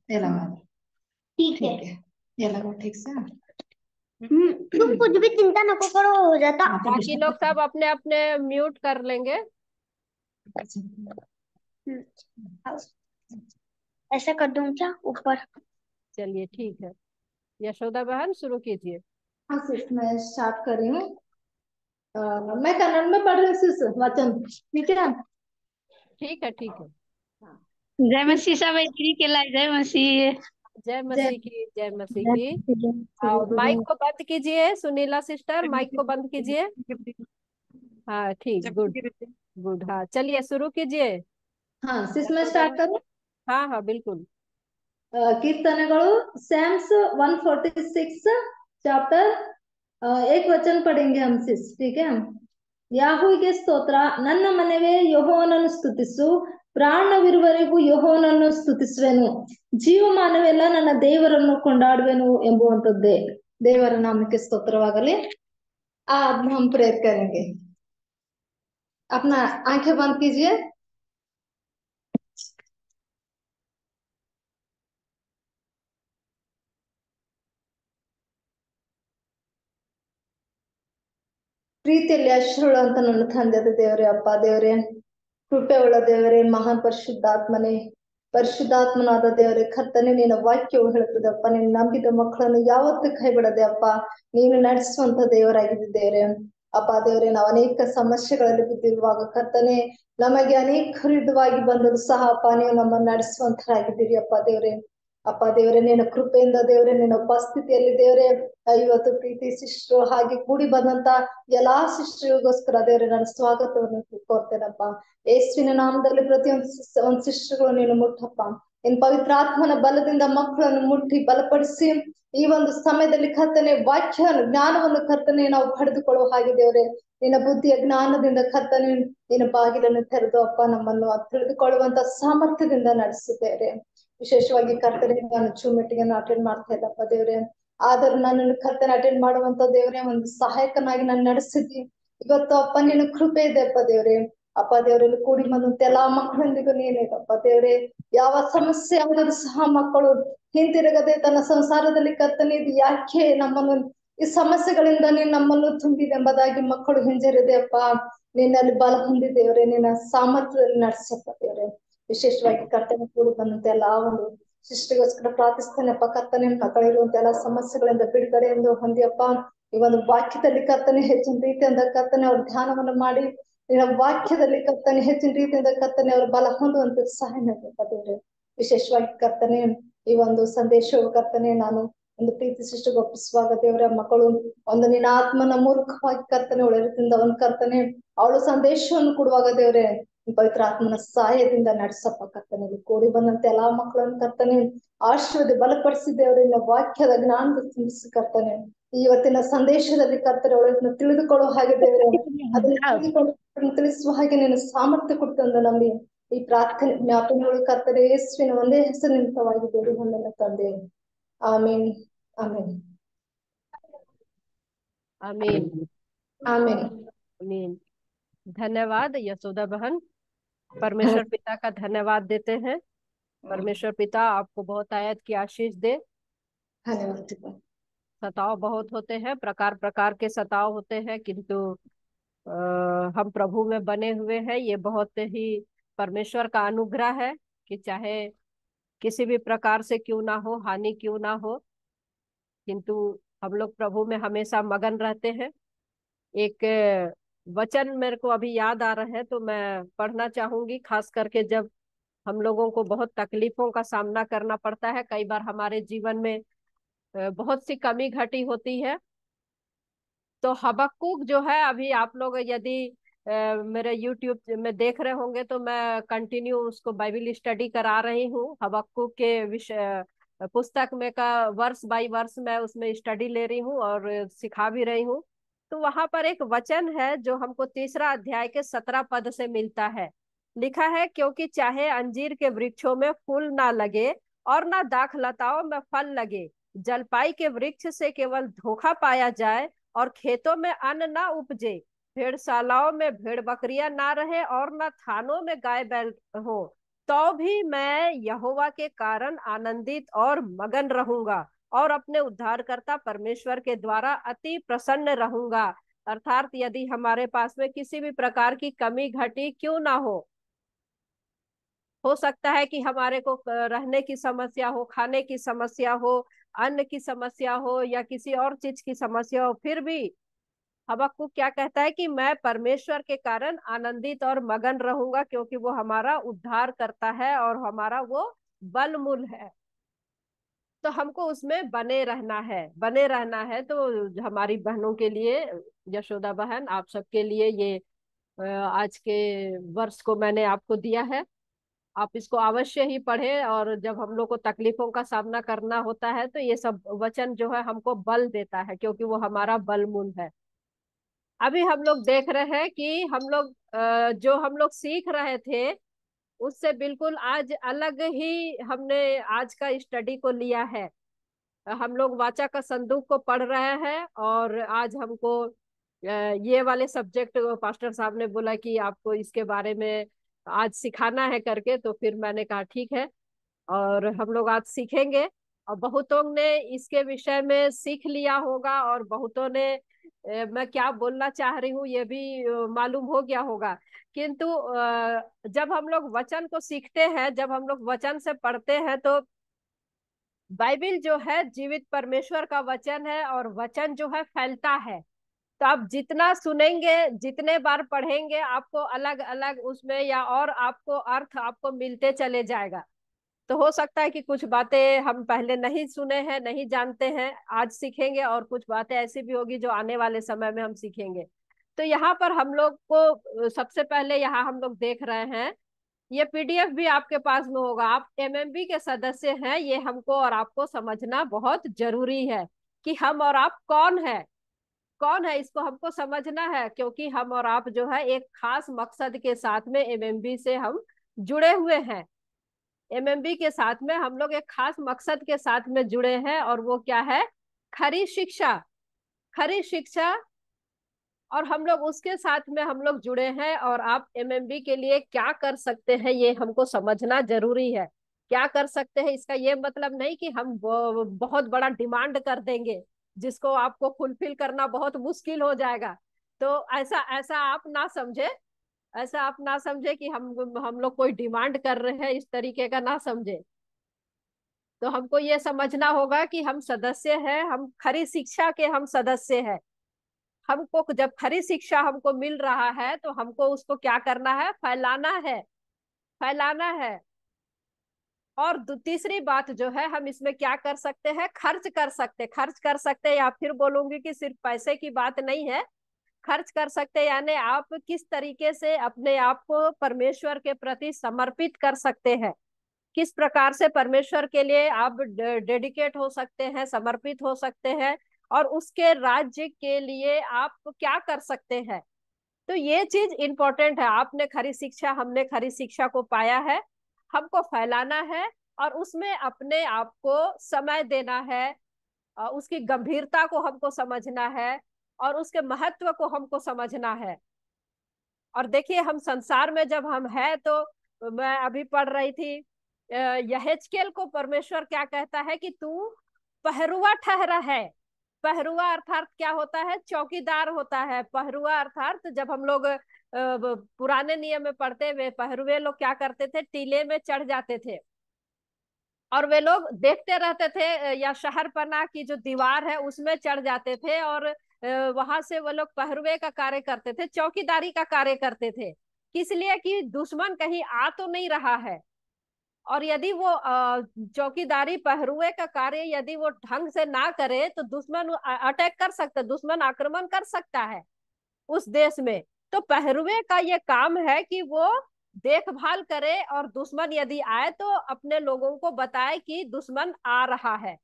ये लगा दो। ठीक है। ठीक है, ये लगाओ ठीक से। तुम कुछ भी चिंता न करो, हो जाता। हाँ, तो बाकी लोग सब अपने अपने म्यूट कर लेंगे। ऐसा कर दूं क्या ऊपर? चलिए ठीक है, यशोदा बहन शुरू कीजिए। हाँ सिर्फ मैं स्टार्ट कर रही हूँ। मैं कन्नड़ में पढ़ रही हूँ सिर्फ वचन, ठीक है। ठीक है ठीक है। जय मसीह सब एग्री के लाई, जय मसीह। जय जय मसीह की, जय मसीह जय की। मसीह। माइक को बंद कीजिए, सुनीला सिस्टर माइक को बंद कीजिए। हाँ ठीक, गुड गुड। हाँ चलिए शुरू कीजिए। हाँ सिर्फ मैं यशोदा स्टार्ट बहन। करूँ। हाँ हाँ बिल्कुल। ಕೀರ್ತನೆಗಳು सैम्स 146 ಚಾಪ್ಟರ್ एक वचन पढ़ेंगे हम सिर्फ, ठीक है। ಯಾಹುವಿಗೆ ಸ್ತೋತ್ರ, ನನ್ನ ಮನವೇ ಯೆಹೋವನನ್ನು ಸ್ತುತಿಸು, ಪ್ರಾಣವಿರುವವರೆಗೂ ಯೆಹೋವನನ್ನು ಸ್ತುತಿಸುವೆನು, ಜೀವಮಾನವೆಲ್ಲ ನನ್ನ ದೇವರನ್ನು ಕೊಂಡಾಡುವೆನು ಎಂಬುವಂತದ್ದೇ। ದೇವರ ನಾಮಕ್ಕೆ ಸ್ತೋತ್ರವಾಗಲಿ। अब हम प्रेयर करेंगे। अपना आंखें बंद कीजिए। ಪ್ರೀತಿಯಲ್ಲಿ ಅಶ್ರುಳಂತ ನನ್ನ ತಂದೆಯಾದ ದೇವರೇ, ಅಪ್ಪ ದೇವರೇ, ಕೃಪೆ ಉಳ್ಳ ದೇವರೇ, ಮಹಾನ್ ಪರಿಶುದ್ಧಾತ್ಮನೇ, ಪರಿಶುದ್ಧಾತ್ಮನಾದ ದೇವರೇ, ಕರ್ತನೆ ನಿನ್ನ ವಾಕ್ಯವು ಹೇಳುತ್ತದೆ ಅಪ್ಪ, ನೀನು ನಂಬಿದ ಮಕ್ಕಳನ್ನು ಯಾವತ್ತೂ ಕೈ ಬಿಡದೆ ಅಪ್ಪ, ನೀನು ನಡೆಸುವಂತ ದೇವರಾಗಿದೆ ದೇವರೇ। ಅಪ್ಪ ದೇವರೇ, ನಾವು ಅನೇಕ ಸಮಸ್ಯೆಗಳಲ್ಲಿ ಬಿದ್ದಿರುವಾಗ ಕರ್ತನೆ, ನಮಗೆ ಅನೇಕ ವಿರುದ್ಧವಾಗಿ ಬಂದರೂ ಸಹ ಅಪ್ಪ ನೀವು ನಮ್ಮನ್ನು ನಡೆಸುವಂತರಾಗಿದ್ದೀರಿ ಅಪ್ಪ ದೇವರೇ। ಅಪ್ಪ ದೇವರೇ, ನಿನ್ನ ಕೃಪೆಯಿಂದ ದೇವರೇ, ನಿನ್ನ ಉಪಸ್ಥಿತಿಯಲ್ಲಿ ದೇವರೇ, ಇವತ್ತು ಪ್ರೀತಿ ಶಿಷ್ಯರು ಹಾಗೆ ಕೂಡಿ ಬಂದಂತ ಎಲ್ಲಾ ಶಿಷ್ಯರಿಗೋಸ್ಕರ ದೇವರೇ ನಾನು ಸ್ವಾಗತವನ್ನು ಕೋರ್ತೇನಪ್ಪ। ಯೇಸುವಿನ ನಾಮದಲ್ಲಿ ಪ್ರತಿಯೊಂದು ಒಂದು ಶಿಷ್ಯಗಳು ನೀನು ಮುಟ್ಟಪ್ಪ, ನಿನ್ ಪವಿತ್ರಾತ್ಮನ ಬಲದಿಂದ ಮಕ್ಕಳನ್ನು ಮುಟ್ಟಿ ಬಲಪಡಿಸಿ ಈ ಒಂದು ಸಮಯದಲ್ಲಿ ಕರ್ತನೆ ವಾಕ್ಯ ಜ್ಞಾನವನ್ನು ಕರ್ತನೆ ನಾವು ಪಡೆದುಕೊಳ್ಳುವ ಹಾಗೆ ದೇವರೇ, ನಿನ್ನ ಬುದ್ಧಿಯ ಜ್ಞಾನದಿಂದ ಕರ್ತನೆ ನಿನ್ನ ಬಾಗಿಲನ್ನು ತೆರೆದು ಅಪ್ಪ ನಮ್ಮನ್ನು ತಿಳಿದುಕೊಳ್ಳುವಂತ ಸಾಮರ್ಥ್ಯದಿಂದ ನಡೆಸುತ್ತೇವೆ। ವಿಶೇಷವಾಗಿ ಕರ್ತನೆ ನಾನು ಜೂಮ್ ಮೀಟಿಂಗ್ ಅನ್ನು ಅಟೆಂಡ್ ಮಾಡ್ತಾ ಇದ್ದಪ್ಪ ದೇವರೇ, ಆದರೂ ನನ್ನನ್ನು ಕರ್ತನೆ ಅಟೆಂಡ್ ಮಾಡುವಂತ ದೇವರೇ ಒಂದು ಸಹಾಯಕನಾಗಿ ನಾನು ನಡೆಸಿದ್ವಿ। ಇವತ್ತು ಅಪ್ಪ ನಿನ್ನ ಕೃಪೆ ಇದೆ ಅಪ್ಪ ದೇವರೇ, ಅಪ್ಪ ದೇವರಲ್ಲಿ ಕೂಡಿ ಬಂದಂತ ಎಲ್ಲಾ ಮಕ್ಕಳೊಂದಿಗೂ ನೀನೇದಪ್ಪ ದೇವರೇ, ಯಾವ ಸಮಸ್ಯೆ ಯಾವುದಾದ್ರು ಸಹ ಮಕ್ಕಳು ಹಿಂತಿರುಗದೆ ತನ್ನ ಸಂಸಾರದಲ್ಲಿ ಕರ್ತನೆ ಇದು ಯಾಕೆ ನಮ್ಮನ್ನು ಈ ಸಮಸ್ಯೆಗಳಿಂದ ನೀನು ನಮ್ಮನ್ನು ತುಂಬಿದೆ ಎಂಬುದಾಗಿ ಮಕ್ಕಳು ಹಿಂಜರಿದೆ ಅಪ್ಪ, ನಿನ್ನಲ್ಲಿ ಬಲ ಹೊಂದಿದ್ದೇವ್ರೆ, ನಿನ್ನ ಸಾಮರ್ಥ್ಯದಲ್ಲಿ ನಡೆಸಪ್ಪ ದೇವ್ರೆ। ವಿಶೇಷವಾಗಿ ಕರ್ತನೆ ಕೂಡಿ ಬಂದಂತೆ ಎಲ್ಲಾ ಒಂದು ಶಿಷ್ಟಿಗೋಸ್ಕರ ಪ್ರಾರ್ಥಿಸ್ತೇನೆಪ್ಪ ಕರ್ತನೆ, ಮಕ್ಕಳಿರುವಂತ ಎಲ್ಲಾ ಸಮಸ್ಯೆಗಳಿಂದ ಬಿಡುಗಡೆಯನ್ನು ಹೊಂದಿಯಪ್ಪ, ಈ ಒಂದು ವಾಕ್ಯದಲ್ಲಿ ಕರ್ತನೆ ಹೆಚ್ಚಿನ ರೀತಿಯಿಂದ ಕರ್ತನೆ ಅವ್ರ ಧ್ಯಾನವನ್ನು ಮಾಡಿ ನಿನ್ನ ವಾಕ್ಯದಲ್ಲಿ ಕರ್ತನೆ ಹೆಚ್ಚಿನ ರೀತಿಯಿಂದ ಕರ್ತನೆ ಅವರು ಬಲ ಹೊಂದುವಂತ ಸಹಾಯ ಮಾಡಬೇಕ ದೇವ್ರೆ। ವಿಶೇಷವಾಗಿ ಕರ್ತನೆ ಈ ಒಂದು ಸಂದೇಶವು ಕರ್ತನೆ ನಾನು ಒಂದು ಪ್ರೀತಿ ಸೃಷ್ಟಿಗೆ ಒಪ್ಪಿಸುವಾಗ ದೇವರ ಮಕ್ಕಳು ಒಂದು ನಿನ್ನ ಆತ್ಮನ ಮೂರ್ಖವಾಗಿ ಕರ್ತನೆ ಒಳ್ಳೆ ರೀತಿಯಿಂದ ಒಂದು ಕರ್ತನೆ ಅವಳು ಸಂದೇಶವನ್ನು ಕೊಡುವಾಗ ದೇವ್ರೆ ಪವಿತ್ರ ಆತ್ಮನ ಸಹಾಯದಿಂದ ನಡೆಸಪ್ಪ ಕರ್ತನೆ, ಕೂಡಿ ಬಂದಂತೆ ಎಲ್ಲಾ ಮಕ್ಕಳನ್ನು ಕರ್ತನೆ ಆಶೀರ್ವಾದ ಬಲಪಡಿಸಿದ್ದೇವ್ರೆ, ನಿನ್ನ ವಾಕ್ಯದ ಜ್ಞಾನದ ತುಂಬಿಸಿ ಕರ್ತನೆ ಇವತ್ತಿನ ಸಂದೇಶದಲ್ಲಿ ಕರ್ತನೆ ಒಳ್ಳೆ ತಿಳಿದುಕೊಳ್ಳುವ ಹಾಗೆ ದೇವ್ರೆ, ಅದನ್ನು ತಿಳಿದುಕೊಂಡು ತಿಳಿಸುವ ಹಾಗೆ ನೀನು ಸಾಮರ್ಥ್ಯ ಕೊಡ್ತಂದ ನಂಬಿ ಈ ಪ್ರಾರ್ಥನೆ ಜ್ಞಾಪನೆಗಳು ಕರ್ತನೆ ಯೇಸುವಿನ ಒಂದೇ ಹೆಸರು ನಿಮಿತ್ತವಾಗಿ ಬೇಡಿ ಹೊಂದನ ತಂದೆ, ಆಮೇನ್ ಆಮೇನ್ आमीन आमीन। आमीन। धन्यवाद यशोदा बहन। परमेश्वर पिता का धन्यवाद देते हैं। परमेश्वर पिता आपको बहुत आयत की आशीष दे। धन्यवाद। सताव बहुत होते हैं, प्रकार प्रकार के सताव होते हैं, किंतु हम प्रभु में बने हुए हैं, ये बहुत ही परमेश्वर का अनुग्रह है कि चाहे किसी भी प्रकार से क्यों ना हो, हानि क्यों ना हो, किंतु हम लोग प्रभु में हमेशा मगन रहते हैं। एक वचन मेरे को अभी याद आ रहा है तो मैं पढ़ना चाहूंगी, खास करके जब हम लोगों को बहुत तकलीफों का सामना करना पड़ता है, कई बार हमारे जीवन में बहुत सी कमी घटी होती है। तो हबक्कुक जो है, अभी आप लोग यदि मेरे यूट्यूब में देख रहे होंगे तो मैं कंटिन्यू उसको बाइबल स्टडी करा रही हूँ। हबक्कुक के विषय पुस्तक में का वर्ष बाय वर्ष मैं उसमें स्टडी ले रही हूँ और सिखा भी रही हूँ। तो वहां पर एक वचन है जो हमको तीसरा अध्याय के 17 पद से मिलता है। लिखा है, क्योंकि चाहे अंजीर के वृक्षों में फूल ना लगे और ना दाख लताओं में फल लगे, जलपाई के वृक्ष से केवल धोखा पाया जाए और खेतों में अन्न ना उपजे, भेड़शालाओं में भेड़ बकरियां ना रहे और न थानों में गाय बैल हो, तो भी मैं यहोवा के कारण आनंदित और मगन रहूंगा और अपने उद्धारकर्ता परमेश्वर के द्वारा अति प्रसन्न रहूंगा। अर्थात यदि हमारे पास में किसी भी प्रकार की कमी घटी क्यों ना हो सकता है कि हमारे को रहने की समस्या हो, खाने की समस्या हो, अन्न की समस्या हो या किसी और चीज की समस्या हो, फिर भी हबक्कुक क्या कहता है कि मैं परमेश्वर के कारण आनंदित और मगन रहूंगा, क्योंकि वो हमारा उद्धार करता है और हमारा वो बलमूल है। तो हमको उसमें बने रहना है, बने रहना है। तो हमारी बहनों के लिए, यशोदा बहन, आप सबके लिए ये आज के वर्ष को मैंने आपको दिया है। आप इसको अवश्य ही पढ़े, और जब हम लोग को तकलीफों का सामना करना होता है तो ये सब वचन जो है हमको बल देता है, क्योंकि वो हमारा बलमूल है। अभी हम लोग देख रहे हैं कि हम लोग जो हम लोग सीख रहे थे उससे बिल्कुल आज अलग ही हमने आज का स्टडी को लिया है। हम लोग वाचा का संदूक को पढ़ रहे हैं, और आज हमको ये वाले सब्जेक्ट पास्टर साहब ने बोला कि आपको इसके बारे में आज सिखाना है करके, तो फिर मैंने कहा ठीक है, और हम लोग आज सीखेंगे। और बहुतों ने इसके विषय में सीख लिया होगा, और बहुतों ने मैं क्या बोलना चाह रही हूँ ये भी मालूम हो गया होगा। किंतु जब हम लोग वचन को सीखते हैं, जब हम लोग वचन से पढ़ते हैं, तो बाइबिल जो है जीवित परमेश्वर का वचन है, और वचन जो है फैलता है। तो आप जितना सुनेंगे, जितने बार पढ़ेंगे, आपको अलग अलग उसमें या और आपको अर्थ आपको मिलते चले जाएगा। तो हो सकता है कि कुछ बातें हम पहले नहीं सुने हैं, नहीं जानते हैं, आज सीखेंगे, और कुछ बातें ऐसी भी होगी जो आने वाले समय में हम सीखेंगे। तो यहाँ पर हम लोग को सबसे पहले यहाँ हम लोग देख रहे हैं, ये पीडीएफ भी आपके पास में होगा। आप एमएमबी के सदस्य हैं, ये हमको और आपको समझना बहुत जरूरी है कि हम और आप कौन है, कौन है, इसको हमको समझना है। क्योंकि हम और आप जो है एक खास मकसद के साथ में एमएमबी से हम जुड़े हुए हैं। एमएमबी के साथ में हम लोग एक खास मकसद के साथ में जुड़े हैं, और वो क्या है? खरी शिक्षा, खरी शिक्षा। और हम लोग उसके साथ में हम लोग जुड़े हैं, और आप एमएमबी के लिए क्या कर सकते हैं ये हमको समझना जरूरी है। क्या कर सकते हैं, इसका ये मतलब नहीं कि हम बहुत बड़ा डिमांड कर देंगे जिसको आपको फुलफिल करना बहुत मुश्किल हो जाएगा। तो ऐसा ऐसा आप ना समझे, ऐसा आप ना समझे कि हम लोग कोई डिमांड कर रहे हैं, इस तरीके का ना समझे। तो हमको ये समझना होगा कि हम सदस्य हैं, हम खरी शिक्षा के हम सदस्य हैं। हमको जब खरी शिक्षा हमको मिल रहा है तो हमको उसको क्या करना है? फैलाना है, फैलाना है। और तीसरी बात जो है, हम इसमें क्या कर सकते हैं? खर्च कर सकते, खर्च कर सकते, या फिर बोलूंगी कि सिर्फ पैसे की बात नहीं है, खर्च कर सकते, यानी आप किस तरीके से अपने आप को परमेश्वर के प्रति समर्पित कर सकते हैं, किस प्रकार से परमेश्वर के लिए आप डेडिकेट हो सकते हैं, समर्पित हो सकते हैं, और उसके राज्य के लिए आप क्या कर सकते हैं। तो ये चीज इंपॉर्टेंट है। आपने खरी शिक्षा, हमने खरी शिक्षा को पाया है, हमको फैलाना है, और उसमें अपने आप को समय देना है, उसकी गंभीरता को हमको समझना है, और उसके महत्व को हमको समझना है। और देखिए, हम संसार में जब हम हैं, तो मैं अभी पढ़ रही थी, यहेजकेल को परमेश्वर क्या कहता है कि तू पहरुआ ठहरा है। पहरुआ अर्थात क्या होता है? चौकीदार होता है। पहरुआ अर्थात जब हम लोग पुराने नियम में पढ़ते हुए, पहरुए लोग क्या करते थे? टीले में चढ़ जाते थे, और वे लोग देखते रहते थे, या शहर पना की जो दीवार है उसमें चढ़ जाते थे, और वहां से वो लोग पहरुए का कार्य करते थे, चौकीदारी का कार्य करते थे। किस लिए? कि दुश्मन कहीं आ तो नहीं रहा है। और यदि वो चौकीदारी, पहरुए का कार्य यदि वो ढंग से ना करे तो दुश्मन अटैक कर सकता, दुश्मन आक्रमण कर सकता है उस देश में। तो पहरुए का ये काम है कि वो देखभाल करे, और दुश्मन यदि आए तो अपने लोगों को बताए कि दुश्मन आ रहा है,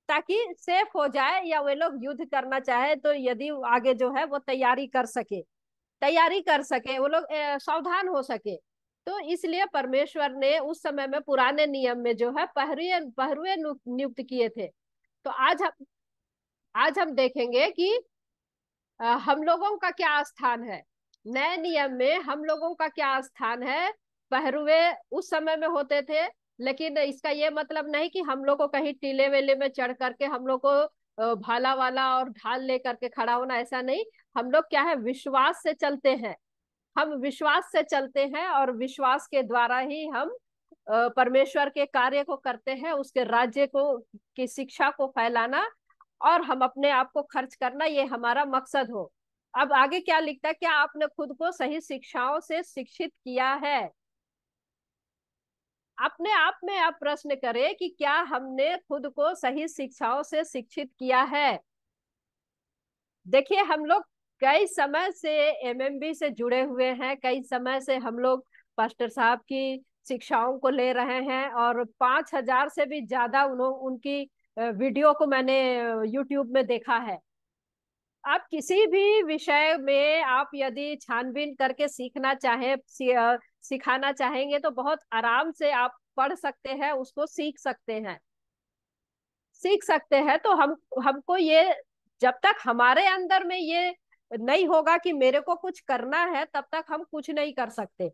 ताकि सेफ हो जाए, या वे लोग युद्ध करना चाहे तो यदि आगे जो है वो तैयारी कर सके, तैयारी कर सके, वो लोग सावधान हो सके। तो इसलिए परमेश्वर ने उस समय में पुराने नियम में जो है पहरुए पहरुए नियुक्त किए थे। तो आज हम देखेंगे कि हम लोगों का क्या स्थान है नए नियम में, हम लोगों का क्या स्थान है। पहरुए उस समय में होते थे, लेकिन इसका ये मतलब नहीं कि हम लोग को कहीं टीले वेले में चढ़ करके हम लोग को भाला वाला और ढाल ले करके खड़ा होना, ऐसा नहीं। हम लोग क्या है, विश्वास से चलते हैं। हम विश्वास से चलते हैं और विश्वास के द्वारा ही हम परमेश्वर के कार्य को करते हैं, उसके राज्य को की शिक्षा को फैलाना और हम अपने आप को खर्च करना, ये हमारा मकसद हो। अब आगे क्या लिखता है, क्या आपने खुद को सही शिक्षाओं से शिक्षित किया है। अपने आप में आप प्रश्न करें कि क्या हमने खुद को सही शिक्षाओं से शिक्षित किया है। देखिए, हम लोग कई समय से एमएमबी से जुड़े हुए हैं, कई समय से हम लोग पास्टर साहब की शिक्षाओं को ले रहे हैं और 5,000 से भी ज्यादा उनकी वीडियो को मैंने यूट्यूब में देखा है। आप किसी भी विषय में आप यदि छानबीन करके सीखना चाहे सिखाना चाहेंगे तो बहुत आराम से आप पढ़ सकते हैं, उसको सीख सकते हैं। तो हमको ये, जब तक हमारे अंदर में ये नहीं होगा कि मेरे को कुछ करना है, तब तक हम कुछ नहीं कर सकते।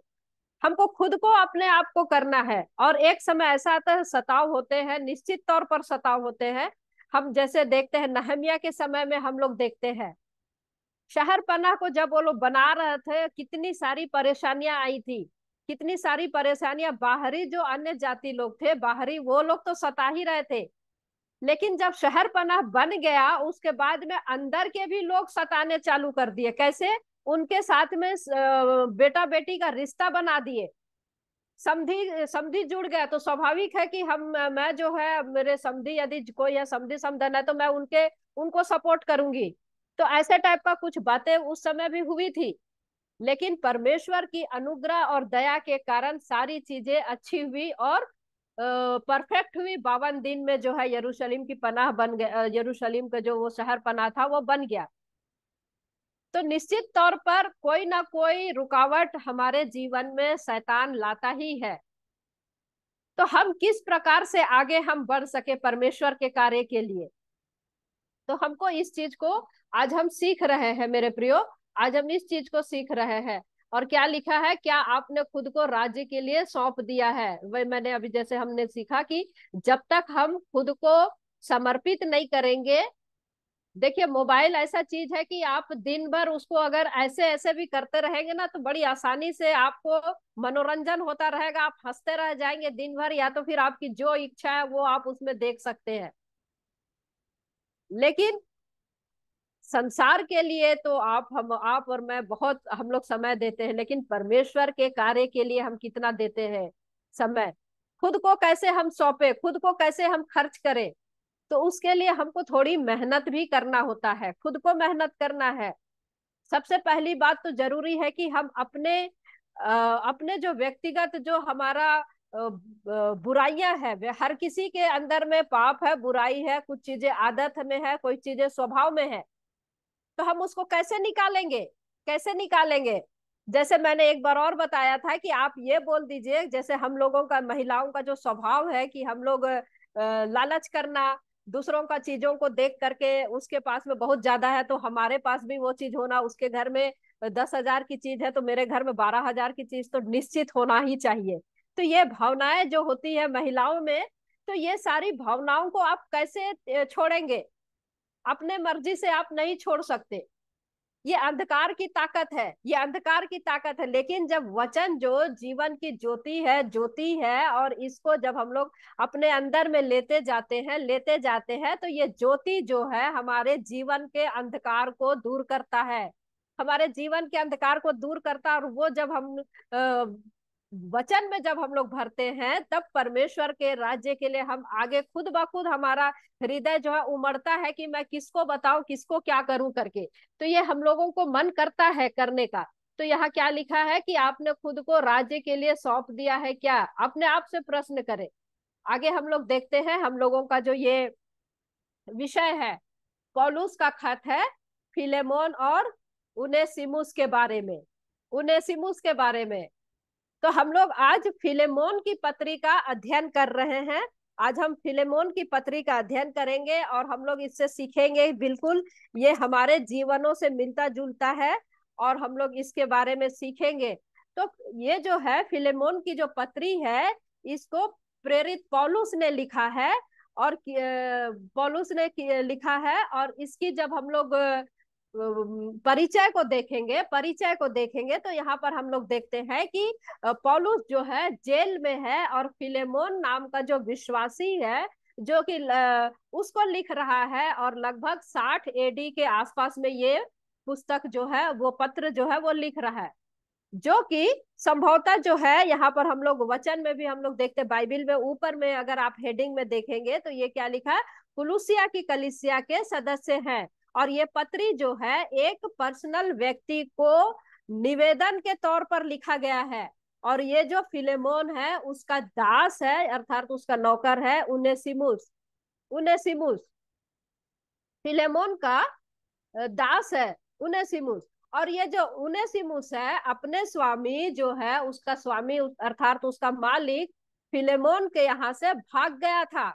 हमको खुद को अपने आप को करना है। और एक समय ऐसा आता है, सताव होते हैं, निश्चित तौर पर सताव होते हैं। हम जैसे देखते हैं नहमिया के समय में, हम लोग देखते हैं शहर पनाह को जब वो लोग बना रहे थे, कितनी सारी परेशानियां आई थी, कितनी सारी परेशानियां। बाहरी जो अन्य जाति लोग थे, बाहरी वो लोग तो सता ही रहे थे, लेकिन जब शहर पनाह बन गया उसके बाद में अंदर के भी लोग सताने चालू कर दिए। कैसे? उनके साथ में बेटा बेटी का रिश्ता बना दिए, समधी समधी जुड़ गया। तो स्वाभाविक है कि मैं जो है, मेरे समधी यदि कोई है, समधी समधन है, तो मैं उनको सपोर्ट करूंगी। तो ऐसे टाइप का कुछ बातें उस समय भी हुई थी, लेकिन परमेश्वर की अनुग्रह और दया के कारण सारी चीजें अच्छी हुई और परफेक्ट हुई। 52 दिन में जो है यरूशलेम की पनाह बन गया, यरूशलेम का जो वो शहर पनाह था वो बन गया। तो निश्चित तौर पर कोई ना कोई रुकावट हमारे जीवन में शैतान लाता ही है। तो हम किस प्रकार से आगे हम बढ़ सके परमेश्वर के कार्य के लिए, तो हमको इस चीज को आज हम सीख रहे हैं मेरे प्रियो। आज हम इस चीज को सीख रहे हैं। और क्या लिखा है, क्या आपने खुद को राज्य के लिए सौंप दिया है। वही मैंने अभी जैसे हमने सीखा कि जब तक हम खुद को समर्पित नहीं करेंगे। देखिए, मोबाइल ऐसा चीज है कि आप दिन भर उसको अगर ऐसे ऐसे भी करते रहेंगे ना, तो बड़ी आसानी से आपको मनोरंजन होता रहेगा, आप हंसते रह जाएंगे दिन भर, या तो फिर आपकी जो इच्छा है वो आप उसमें देख सकते हैं। लेकिन संसार के लिए तो आप और मैं बहुत हम लोग समय देते हैं, लेकिन परमेश्वर के कार्य के लिए हम कितना देते हैं समय। खुद को कैसे हम सौंपे, खुद को कैसे हम खर्च करें, तो उसके लिए हमको थोड़ी मेहनत भी करना होता है, खुद को मेहनत करना है। सबसे पहली बात तो जरूरी है कि हम अपने जो व्यक्तिगत जो हमारा बुराइयां है, हर किसी के अंदर में पाप है, बुराई है, कुछ चीजें आदत में है, कोई चीजें स्वभाव में है। तो हम उसको कैसे निकालेंगे, कैसे निकालेंगे। जैसे मैंने एक बार और बताया था कि आप ये बोल दीजिए, जैसे हम लोगों का, महिलाओं का जो स्वभाव है कि हम लोग लालच करना, दूसरों का चीजों को देख करके, उसके पास में बहुत ज्यादा है तो हमारे पास भी वो चीज होना, उसके घर में 10,000 की चीज है तो मेरे घर में 12,000 की चीज तो निश्चित होना ही चाहिए। तो ये भावनाएं जो होती है महिलाओं में, तो ये सारी भावनाओं को आप कैसे छोड़ेंगे। अपने मर्जी से आप नहीं छोड़ सकते, ये अंधकार की ताकत है, ये अंधकार की ताकत है। लेकिन जब वचन जो जीवन की ज्योति है, और इसको जब हम लोग अपने अंदर में लेते जाते हैं, तो ये ज्योति जो है हमारे जीवन के अंधकार को दूर करता है, हमारे जीवन के अंधकार को दूर करता है। और वो जब हम वचन में जब हम लोग भरते हैं, तब परमेश्वर के राज्य के लिए हम आगे खुद ब खुद हमारा हृदय जो है उमड़ता है कि मैं किसको बताऊं, किसको क्या करूं करके। तो ये हम लोगों को मन करता है करने का। तो यहाँ क्या लिखा है कि आपने खुद को राज्य के लिए सौंप दिया है क्या, अपने आप से प्रश्न करें। आगे हम लोग देखते हैं, हम लोगों का जो ये विषय है, पौलुस का खत है फिलेमोन और उनेसिमुस के बारे में, उनेसिमुस के बारे में। तो हम लोग आज फिलेमोन की पत्री का अध्ययन कर रहे हैं। आज हम फिलेमोन की पत्री का अध्ययन करेंगे और हम लोग इससे सीखेंगे। बिल्कुल ये हमारे जीवनों से मिलता जुलता है और हम लोग इसके बारे में सीखेंगे। तो ये जो है फिलेमोन की जो पत्री है, इसको प्रेरित पौलुस ने लिखा है और पौलुस ने लिखा है। और इसकी जब हम लोग परिचय को देखेंगे तो यहाँ पर हम लोग देखते हैं कि पौलुस जो है जेल में है और फिलेमोन नाम का जो विश्वासी है जो कि उसको लिख रहा है। और लगभग 60 एडी के आसपास में ये पुस्तक जो है, वो पत्र जो है वो लिख रहा है, जो कि संभवतः जो है यहाँ पर हम लोग वचन में भी हम लोग देखते, बाइबिल में ऊपर में अगर आप हेडिंग में देखेंगे तो ये क्या लिखा है, कुलुसिया की कलीसिया के सदस्य हैं। और ये पत्री जो है एक पर्सनल व्यक्ति को निवेदन के तौर पर लिखा गया है। और ये जो फिलेमोन है उसका दास है, अर्थात उसका नौकर है उनेसिमुस। उनेसिमुस फिलेमोन का दास है उनेसिमुस। और ये जो उनेसिमुस है अपने स्वामी जो है, उसका स्वामी अर्थात उसका मालिक फिलेमोन के यहाँ से भाग गया था।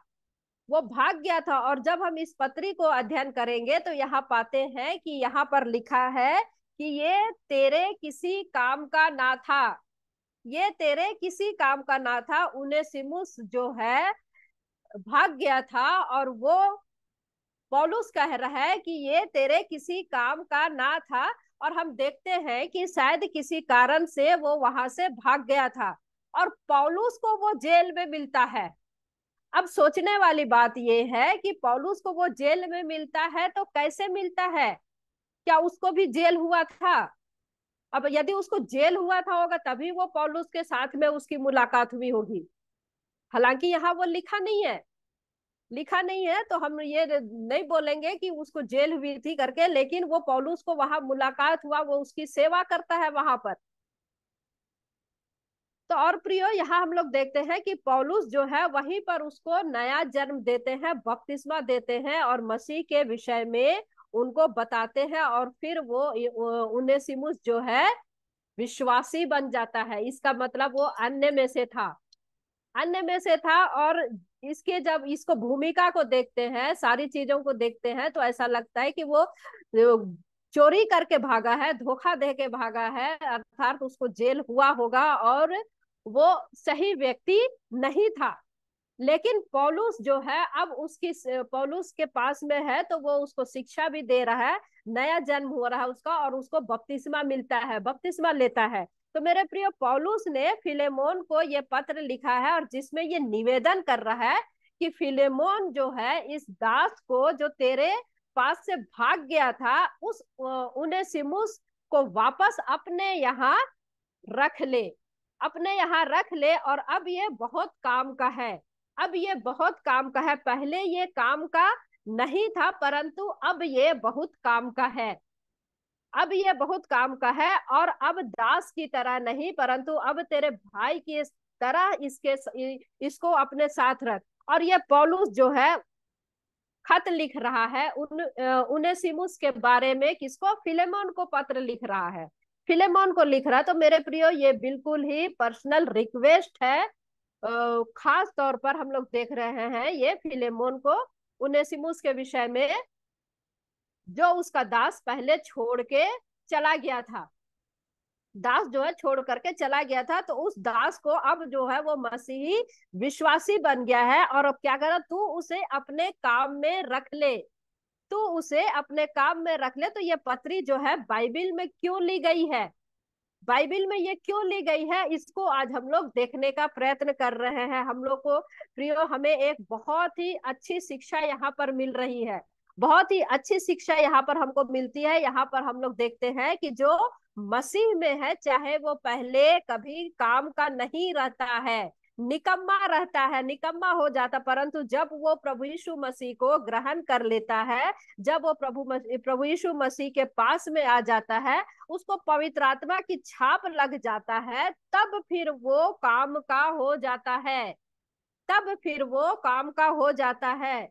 वो भाग गया था। और जब हम इस पत्री को अध्ययन करेंगे तो यहाँ पाते हैं कि यहाँ पर लिखा है कि ये तेरे किसी काम का ना था। ये तेरे किसी काम का ना था। उनेसिमुस जो है भाग गया था और वो पौलुस कह रहा है कि ये तेरे किसी काम का ना था। और हम देखते हैं कि शायद किसी कारण से वो वहां से भाग गया था और पौलुस को वो जेल में मिलता है। अब सोचने वाली बात ये है कि पौलुस को वो जेल में मिलता है तो कैसे मिलता है? क्या उसको भी जेल हुआ था? अब यदि उसको जेल हुआ था होगा तभी वो पौलुस के साथ में उसकी मुलाकात हुई होगी। हालांकि यहाँ वो लिखा नहीं है, लिखा नहीं है, तो हम ये नहीं बोलेंगे कि उसको जेल हुई थी करके, लेकिन वो पौलुस को वहां मुलाकात हुआ, वो उसकी सेवा करता है वहां पर। तो और प्रियो यहाँ हम लोग देखते हैं कि पौलुस जो है वहीं पर उसको नया जन्म देते हैं, बपतिस्मा देते हैं और मसीह के विषय में उनको बताते हैं। और फिर वो उनेसिमुस जो है विश्वासी बन जाता है। इसका मतलब वो अन्य में से था, अन्य में से था। और इसके जब इसको भूमिका को देखते हैं, सारी चीजों को देखते हैं, तो ऐसा लगता है कि वो चोरी करके भागा है, धोखा दे के भागा है, अर्थात उसको जेल हुआ होगा और वो सही व्यक्ति नहीं था। लेकिन पौलुस जो है अब उसकी पौलुस के पास में है तो वो उसको शिक्षा भी दे रहा है, नया जन्म हो रहा है उसका और उसको बपतिस्मा मिलता है, बपतिस्मा लेता है। तो मेरे प्रिय पौलुस ने फिलेमोन को ये पत्र लिखा है और जिसमें ये निवेदन कर रहा है कि फिलेमोन जो है इस दास को जो तेरे पास से भाग गया था, उस उनेसिमुस को वापस अपने यहाँ रख ले, अपने यहाँ रख ले। और अब ये बहुत काम का है, अब ये बहुत काम का है। पहले ये काम का नहीं था परंतु अब ये बहुत काम का है, अब ये बहुत काम का है। और अब दास की तरह नहीं परंतु अब तेरे भाई की तरह इसको अपने साथ रख। और ये पौलुस जो है खत लिख रहा है उनेसिमुस के बारे में, किसको? फिलेमोन को पत्र लिख रहा है, फिलेमोन को लिख रहा है। तो मेरे प्रियो ये बिल्कुल ही पर्सनल रिक्वेस्ट है। खास तौर पर हम लोग देख रहे हैं ये फिलेमोन को उनेसिमुस के विषय में, जो उसका दास पहले छोड़ के चला गया था। दास जो है छोड़ करके चला गया था, तो उस दास को अब जो है वो मसीही विश्वासी बन गया है। और अब क्या करा, तू उसे अपने काम में रख ले, तू उसे अपने काम में रख ले। तो ये पत्री जो है बाइबिल में क्यों ली गई है, बाइबिल में ये क्यों ली गई है, इसको आज हम लोग देखने का प्रयत्न कर रहे हैं। हम लोग को प्रियो हमें एक बहुत ही अच्छी शिक्षा यहाँ पर मिल रही है, बहुत ही अच्छी शिक्षा यहाँ पर हमको मिलती है। यहाँ पर हम लोग देखते हैं कि जो मसीह में है, चाहे वो पहले कभी काम का नहीं रहता है, निकम्मा रहता है, निकम्मा हो जाता, परंतु जब वो प्रभु यीशु मसीह को ग्रहण कर लेता है, जब वो प्रभु यीशु मसीह के पास में आ जाता है, उसको पवित्र आत्मा की छाप लग जाता है, तब फिर वो काम का हो जाता है, तब फिर वो काम का हो जाता है।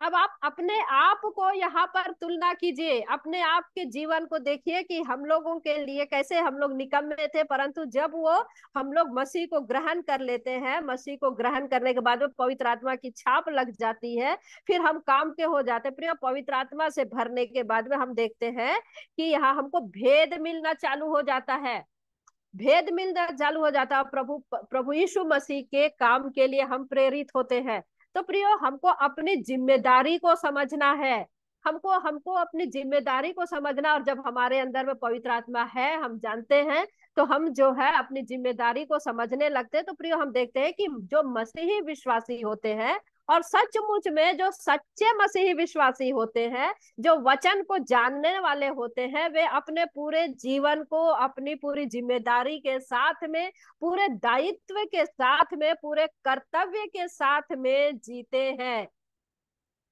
अब आप अपने आप को यहाँ पर तुलना कीजिए, अपने आप के जीवन को देखिए कि हम लोगों के लिए कैसे हम लोग निकम्मे थे, परंतु जब वो हम लोग मसीह को ग्रहण कर लेते हैं, मसीह को ग्रहण करने के बाद में पवित्र आत्मा की छाप लग जाती है, फिर हम काम के हो जाते हैं। प्रिय, पवित्र आत्मा से भरने के बाद में हम देखते हैं कि यहाँ हमको भेद मिलना चालू हो जाता है, भेद मिलना चालू हो जाता है। प्रभु प्रभु यीशु मसीह के काम के लिए हम प्रेरित होते हैं। तो प्रियो, हमको अपनी जिम्मेदारी को समझना है, हमको हमको अपनी जिम्मेदारी को समझना। और जब हमारे अंदर में पवित्र आत्मा है, हम जानते हैं, तो हम जो है अपनी जिम्मेदारी को समझने लगते हैं। तो प्रियो, हम देखते हैं कि जो मसीही विश्वासी होते हैं और सचमुच में जो सच्चे मसीही विश्वासी होते हैं, जो वचन को जानने वाले होते हैं, वे अपने पूरे जीवन को अपनी पूरी जिम्मेदारी के साथ में, पूरे दायित्व के साथ में, पूरे कर्तव्य के साथ में जीते हैं।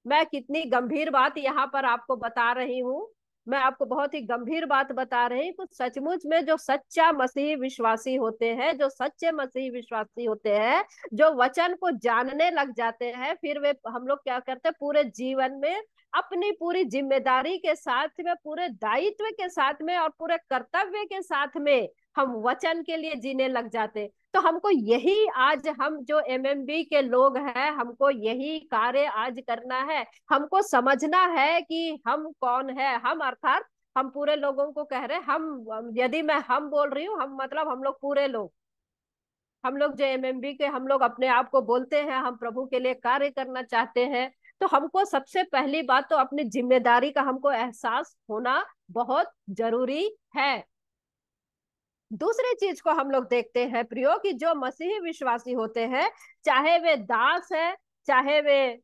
मैं कितनी गंभीर बात यहाँ पर आपको बता रही हूँ, मैं आपको बहुत ही गंभीर बात बता रही हूँ। कुछ सचमुच में जो सच्चा मसीही विश्वासी होते हैं, जो सच्चे मसीही विश्वासी होते हैं, जो वचन को जानने लग जाते हैं, फिर वे हम लोग क्या करते हैं, पूरे जीवन में अपनी पूरी जिम्मेदारी के साथ में, पूरे दायित्व के साथ में और पूरे कर्तव्य के साथ में हम वचन के लिए जीने लग जाते। तो हमको यही आज, हम जो एमएमबी के लोग हैं, हमको यही कार्य आज करना है। हमको समझना है कि हम कौन है। हम अर्थात हम पूरे लोगों को कह रहे हैं, हम, यदि मैं हम बोल रही हूँ, हम मतलब हम लोग पूरे लोग, हम लोग जो एमएमबी के हम लोग अपने आप को बोलते हैं, हम प्रभु के लिए कार्य करना चाहते हैं। तो हमको सबसे पहली बात तो अपनी जिम्मेदारी का हमको एहसास होना बहुत जरूरी है। दूसरी चीज को हम लोग देखते हैं प्रियो, कि जो मसीही विश्वासी होते हैं, चाहे वे दास है, चाहे वे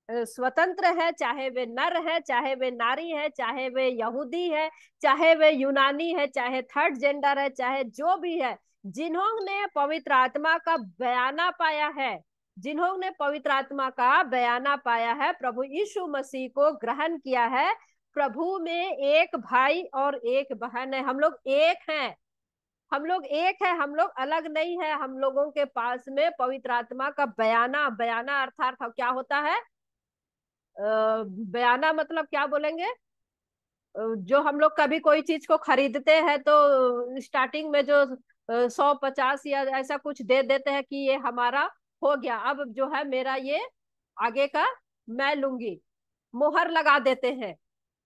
स्वतंत्र है, चाहे वे नर है, चाहे वे नारी है, चाहे वे यहूदी है, चाहे वे यूनानी है, चाहे थर्ड जेंडर है, चाहे जो भी है, जिन्होंने पवित्र आत्मा का बयाना पाया है, जिन्होंने पवित्र आत्मा का बयाना पाया है, प्रभु यीशु मसीह को ग्रहण किया है, प्रभु में एक भाई और एक बहन है। हम लोग एक हैं, हम लोग एक है, हम लोग अलग नहीं है। हम लोगों के पास में पवित्र आत्मा का बयाना, बयाना अर्थात क्या होता है, बयाना मतलब क्या बोलेंगे, जो हम लोग कभी कोई चीज को खरीदते हैं तो स्टार्टिंग में जो 100-50 या ऐसा कुछ दे देते हैं कि ये हमारा हो गया, अब जो है मेरा ये आगे का मैं लूंगी, मोहर लगा देते हैं,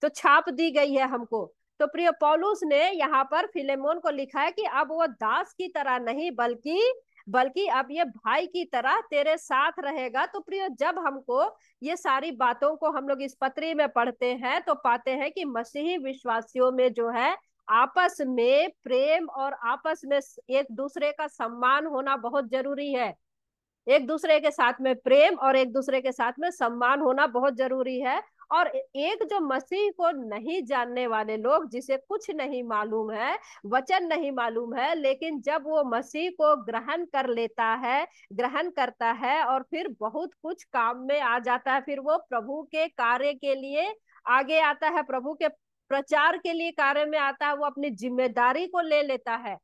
तो छाप दी गई है हमको। तो प्रिय, पौलुस ने यहाँ पर फिलेमोन को लिखा है कि अब वो दास की तरह नहीं, बल्कि बल्कि अब ये भाई की तरह तेरे साथ रहेगा। तो प्रिय, जब हमको ये सारी बातों को हम लोग इस पत्री में पढ़ते हैं, तो पाते हैं कि मसीही विश्वासियों में जो है आपस में प्रेम और आपस में एक दूसरे का सम्मान होना बहुत जरूरी है। एक दूसरे के साथ में प्रेम और एक दूसरे के साथ में सम्मान होना बहुत जरूरी है। और एक जो मसीह को नहीं जानने वाले लोग, जिसे कुछ नहीं मालूम है, वचन नहीं मालूम है, लेकिन जब वो मसीह को ग्रहण कर लेता है, ग्रहण करता है और फिर बहुत कुछ काम में आ जाता है, फिर वो प्रभु के कार्य के लिए आगे आता है, प्रभु के प्रचार के लिए कार्य में आता है, वो अपनी जिम्मेदारी को ले लेता है।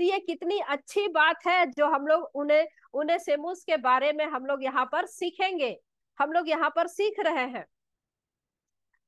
तो ये कितनी अच्छी बात है जो हम लोग उन्हें उन्हें सेमुस के बारे में हम लोग यहाँ पर सीखेंगे, हम लोग यहाँ पर सीख रहे हैं।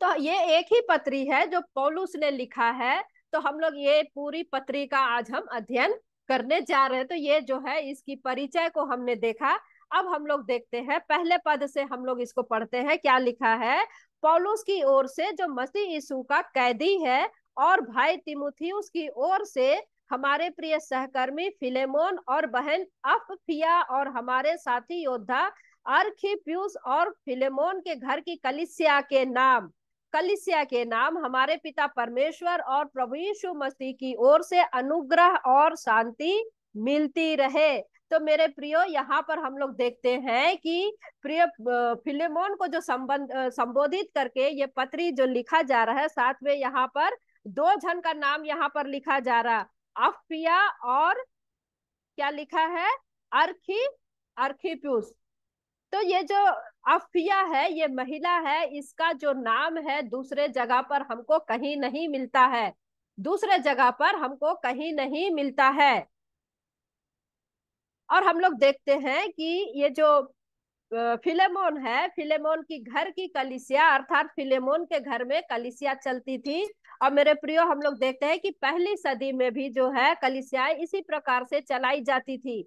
तो ये एक ही पत्री है जो पौलुस ने लिखा है, तो हम लोग ये पूरी पत्री का आज हम अध्ययन करने जा रहे हैं। तो ये जो है, इसकी परिचय को हमने देखा। अब हम लोग देखते हैं, पहले पद से हम लोग इसको पढ़ते हैं, क्या लिखा है। पौलुस की ओर से, जो मसीह यीशु का कैदी है, और भाई तिमुथियुस की ओर से हमारे प्रिय सहकर्मी फिलेमोन और बहन अप्फिया, और हमारे साथी योद्धा अर्खिप्युस और फिलेमोन के घर की कलीसिया के नाम, कलीसिया के नाम, हमारे पिता परमेश्वर और प्रभु यीशु मसीह की ओर से अनुग्रह और शांति मिलती रहे। तो मेरे प्रियो, यहाँ पर हम लोग देखते हैं कि प्रिय फिलेमोन को जो संबोधित करके ये पत्री जो लिखा जा रहा है, साथ में यहाँ पर दो जन का नाम यहाँ पर लिखा जा रहा, अप्फिया और क्या लिखा है, अर्खिप्युस। तो ये जो अफ्फिया है, ये महिला है, इसका जो नाम है दूसरे जगह पर हमको कहीं नहीं मिलता है, दूसरे जगह पर हमको कहीं नहीं मिलता है। और हम लोग देखते हैं कि ये जो फिलेमोन है, फिलेमोन की घर की कलीसिया अर्थात फिलेमोन के घर में कलीसिया चलती थी। और मेरे प्रियो, हम लोग देखते हैं कि पहली सदी में भी जो है कलीसियाएं इसी प्रकार से चलाई जाती थी।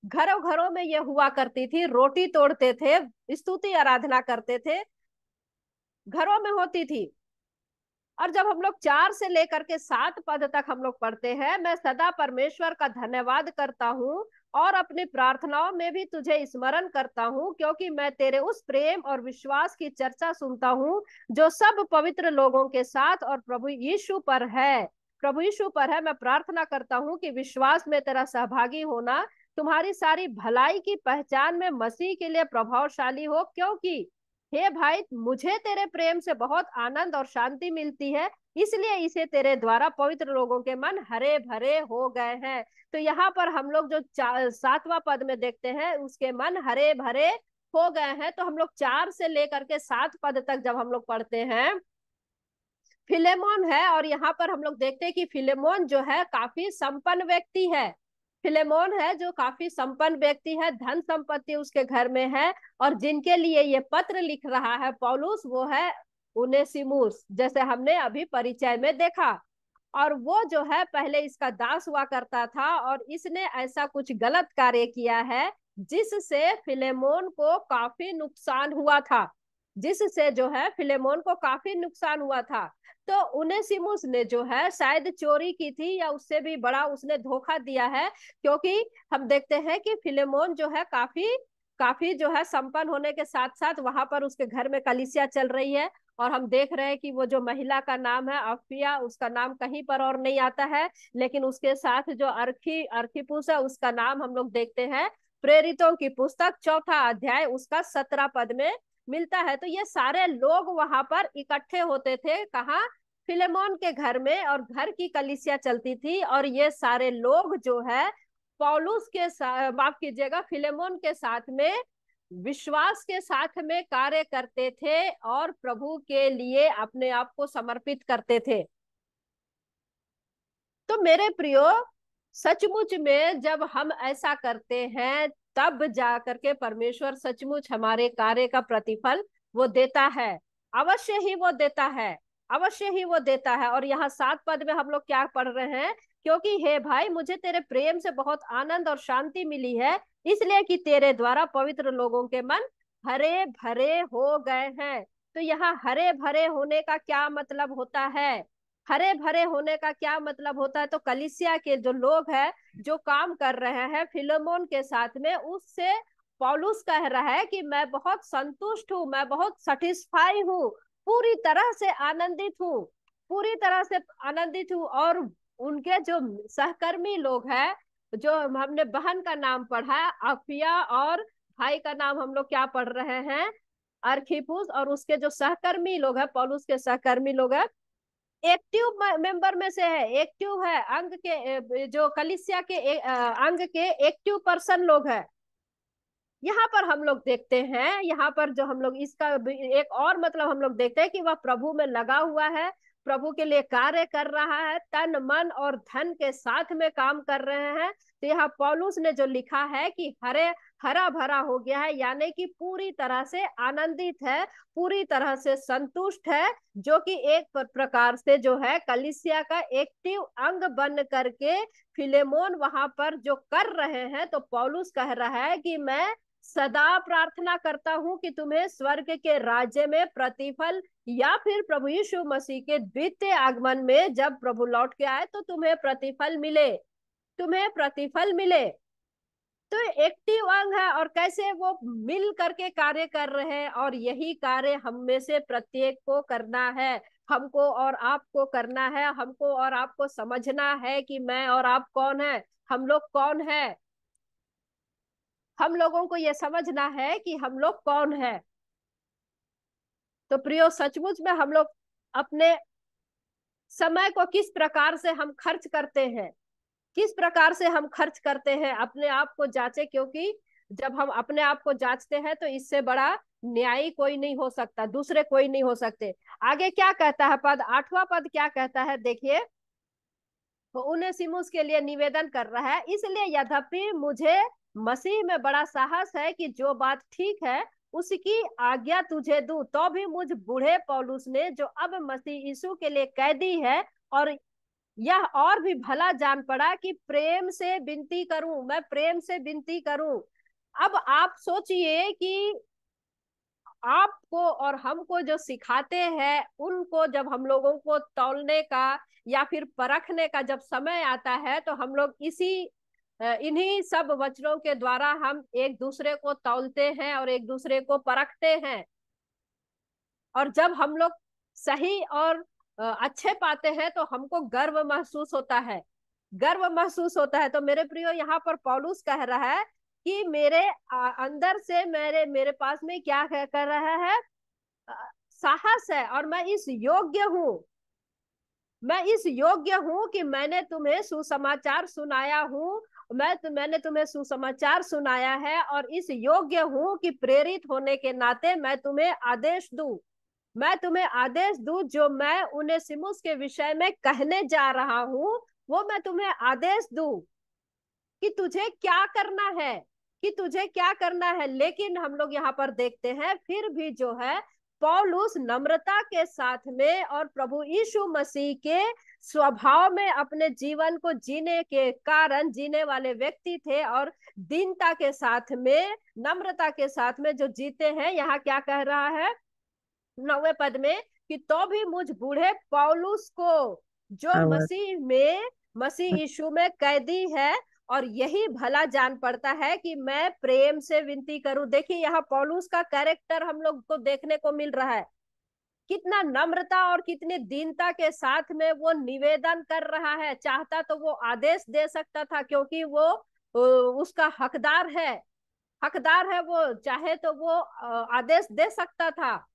घरों घरों में ये हुआ करती थी, रोटी तोड़ते थे, स्तुति आराधना करते थे, घरों में होती थी। और जब हम लोग 4 से लेकर के 7 पद तक हम लोग पढ़ते हैं, मैं सदा परमेश्वर का धन्यवाद करता हूँ और अपनी प्रार्थनाओं में भी तुझे स्मरण करता हूँ, क्योंकि मैं तेरे उस प्रेम और विश्वास की चर्चा सुनता हूँ जो सब पवित्र लोगों के साथ और प्रभु यीशु पर है। प्रभु यीशु पर है। मैं प्रार्थना करता हूँ कि विश्वास में तेरा सहभागी होना तुम्हारी सारी भलाई की पहचान में मसीह के लिए प्रभावशाली हो, क्योंकि हे भाई, मुझे तेरे प्रेम से बहुत आनंद और शांति मिलती है, इसलिए इसे तेरे द्वारा पवित्र लोगों के मन हरे भरे हो गए हैं। तो यहाँ पर हम लोग जो 7वां पद में देखते हैं, उसके मन हरे भरे हो गए हैं। तो हम लोग 4 से लेकर के 7 पद तक जब हम लोग पढ़ते हैं, फिलेमोन है, और यहाँ पर हम लोग देखते हैं कि फिलेमोन जो है काफी संपन्न व्यक्ति है। फिलेमोन है जो काफी संपन्न व्यक्ति है, धन संपत्ति उसके घर में है। और जिनके लिए ये पत्र लिख रहा है पौलुस, वो है उनेसिमुस, जैसे हमने अभी परिचय में देखा। और वो जो है पहले इसका दास हुआ करता था, और इसने ऐसा कुछ गलत कार्य किया है जिससे फिलेमोन को काफी नुकसान हुआ था, जिससे जो है फिलेमोन को काफी नुकसान हुआ था। तो उनेसिमुस ने जो है शायद चोरी की थी, या उससे भी बड़ा उसने धोखा दिया है, क्योंकि हम देखते हैं कि फिलेमोन जो है काफी काफी जो है संपन्न होने के साथ साथ वहां पर उसके घर में कलीसिया चल रही है। और हम देख रहे हैं कि वो जो महिला का नाम है अफिया, उसका नाम कहीं पर और नहीं आता है, लेकिन उसके साथ जो अर्खिपुस है, उसका नाम हम लोग देखते हैं प्रेरितों की पुस्तक 4 अध्याय उसका 17 पद में मिलता है। तो ये सारे लोग वहां पर इकट्ठे होते थे, कहाँ? फिलेमोन के घर में, और घर की कलीसिया चलती थी। और ये सारे लोग जो है पौलुस के साथ, माफ कीजिएगा, फिलेमोन के साथ में विश्वास के साथ में कार्य करते थे और प्रभु के लिए अपने आप को समर्पित करते थे। तो मेरे प्रियो, सचमुच में जब हम ऐसा करते हैं, तब जा करके परमेश्वर सचमुच हमारे कार्य का प्रतिफल वो देता है। अवश्य ही वो देता है, अवश्य ही वो देता है। और यहाँ 7 पद में हम लोग क्या पढ़ रहे हैं? क्योंकि हे भाई, मुझे तेरे प्रेम से बहुत आनंद और शांति मिली है, इसलिए कि तेरे द्वारा पवित्र लोगों के मन हरे भरे हो गए हैं। तो यहाँ हरे भरे होने का क्या मतलब होता है? हरे भरे होने का क्या मतलब होता है? तो कलीसिया के जो लोग हैं, जो काम कर रहे हैं फिलेमोन के साथ में, उससे पौलुस कह रहा है कि मैं बहुत संतुष्ट हूँ, मैं बहुत सेटिस्फाई हूँ, पूरी तरह से आनंदित हूँ, पूरी तरह से आनंदित हूँ। और उनके जो सहकर्मी लोग हैं, जो हमने बहन का नाम पढ़ा है अफिया, और भाई का नाम हम लोग क्या पढ़ रहे हैं? अर्खिपुस। और उसके जो सहकर्मी लोग हैं, पौलुस के सहकर्मी लोग हैं, एक्टिव मेंबर में से है, एक्टिव है, अंग के जो कलीसिया के अंग के एक्टिव पर्सन लोग हैं। यहाँ पर हम लोग देखते हैं, यहाँ पर जो हम लोग इसका एक और मतलब हम लोग देखते हैं कि वह प्रभु में लगा हुआ है, प्रभु के लिए कार्य कर रहा है, तन मन और धन के साथ में काम कर रहे हैं। तो यहाँ पौलुस ने जो लिखा है कि हरा भरा हो गया है, यानी कि पूरी तरह से आनंदित है, पूरी तरह से संतुष्ट है, जो कि एक प्रकार से जो है कलीसिया का एक्टिव अंग बन करके फिलेमोन वहां पर जो कर रहे हैं। तो पौलुस कह रहा है कि मैं सदा प्रार्थना करता हूं कि तुम्हें स्वर्ग के राज्य में प्रतिफल, या फिर प्रभु यीशु मसीह के द्वितीय आगमन में जब प्रभु लौट के आए तो तुम्हें प्रतिफल मिले, तुम्हें प्रतिफल मिले। तो एक्टिव अंग है, और कैसे वो मिल करके कार्य कर रहे हैं। और यही कार्य हम में से प्रत्येक को करना है, हमको और आपको करना है। हमको और आपको समझना है कि मैं और आप कौन है, हम लोग कौन है। हम लोगों को यह समझना है कि हम लोग कौन है। तो प्रियो, सचमुच में हम लोग अपने समय को किस प्रकार से हम खर्च करते हैं, किस प्रकार से हम खर्च करते हैं, अपने आप को जांचे। क्योंकि जब हम अपने आप को जांचते हैं तो इससे बड़ा न्यायी कोई नहीं हो सकता, दूसरे कोई नहीं हो सकते। आगे क्या कहता है पद? 8वां पद क्या कहता है? देखिए, वो उनेसिमुस के लिए निवेदन कर रहा है, इसलिए यद्यपि मुझे मसीह में बड़ा साहस है कि जो बात ठीक है उसकी आज्ञा तुझे दूं। तो भी मुझ बूढ़े पौलुस ने, जो अब मसीह यीशु के लिए कैदी है, और यह और भी भला जान पड़ा कि प्रेम से विनती करूं, मैं प्रेम से विनती करूं। अब आप सोचिए कि आपको और हमको जो सिखाते हैं, उनको जब हम लोगों को तौलने का या फिर परखने का जब समय आता है, तो हम लोग इन्हीं सब वचनों के द्वारा हम एक दूसरे को तौलते हैं और एक दूसरे को परखते हैं। और जब हम लोग सही और अच्छे पाते हैं तो हमको गर्व महसूस होता है, गर्व महसूस होता है। तो मेरे प्रियो, यहाँ पर पौलुस कह रहा है कि मेरे अंदर से मेरे मेरे पास में क्या कर रहा है, अ, साहस है, और मैं इस योग्य हूं कि मैंने तुम्हें सुसमाचार सुनाया हूं। मैंने तुम्हें सुसमाचार सुनाया है, और इस योग्य हूं कि प्रेरित होने के नाते मैं तुम्हें आदेश दूं जो मैं उनेसिमुस के विषय में कहने जा रहा हूं, वो मैं तुम्हें आदेश दूं कि तुझे क्या करना है, लेकिन हम लोग यहाँ पर देखते हैं फिर भी जो है पौलुस नम्रता के साथ में और प्रभु यीशु मसीह के स्वभाव में अपने जीवन को जीने के कारण जीने वाले व्यक्ति थे, और दीनता के साथ में, नम्रता के साथ में जो जीते हैं। यहाँ क्या कह रहा है 9वें पद में कि तो भी मुझ बूढ़े पौलुस को, जो मसीह यीशु में कैदी है, और यही भला जान पड़ता है कि मैं प्रेम से विनती करूं। देखिए यहाँ पौलुस का कैरेक्टर हम लोग को देखने को मिल रहा है, कितना नम्रता और कितनी दीनता के साथ में वो निवेदन कर रहा है। चाहता तो वो आदेश दे सकता था, क्योंकि वो उसका हकदार है, वो चाहे तो वो आदेश दे सकता था,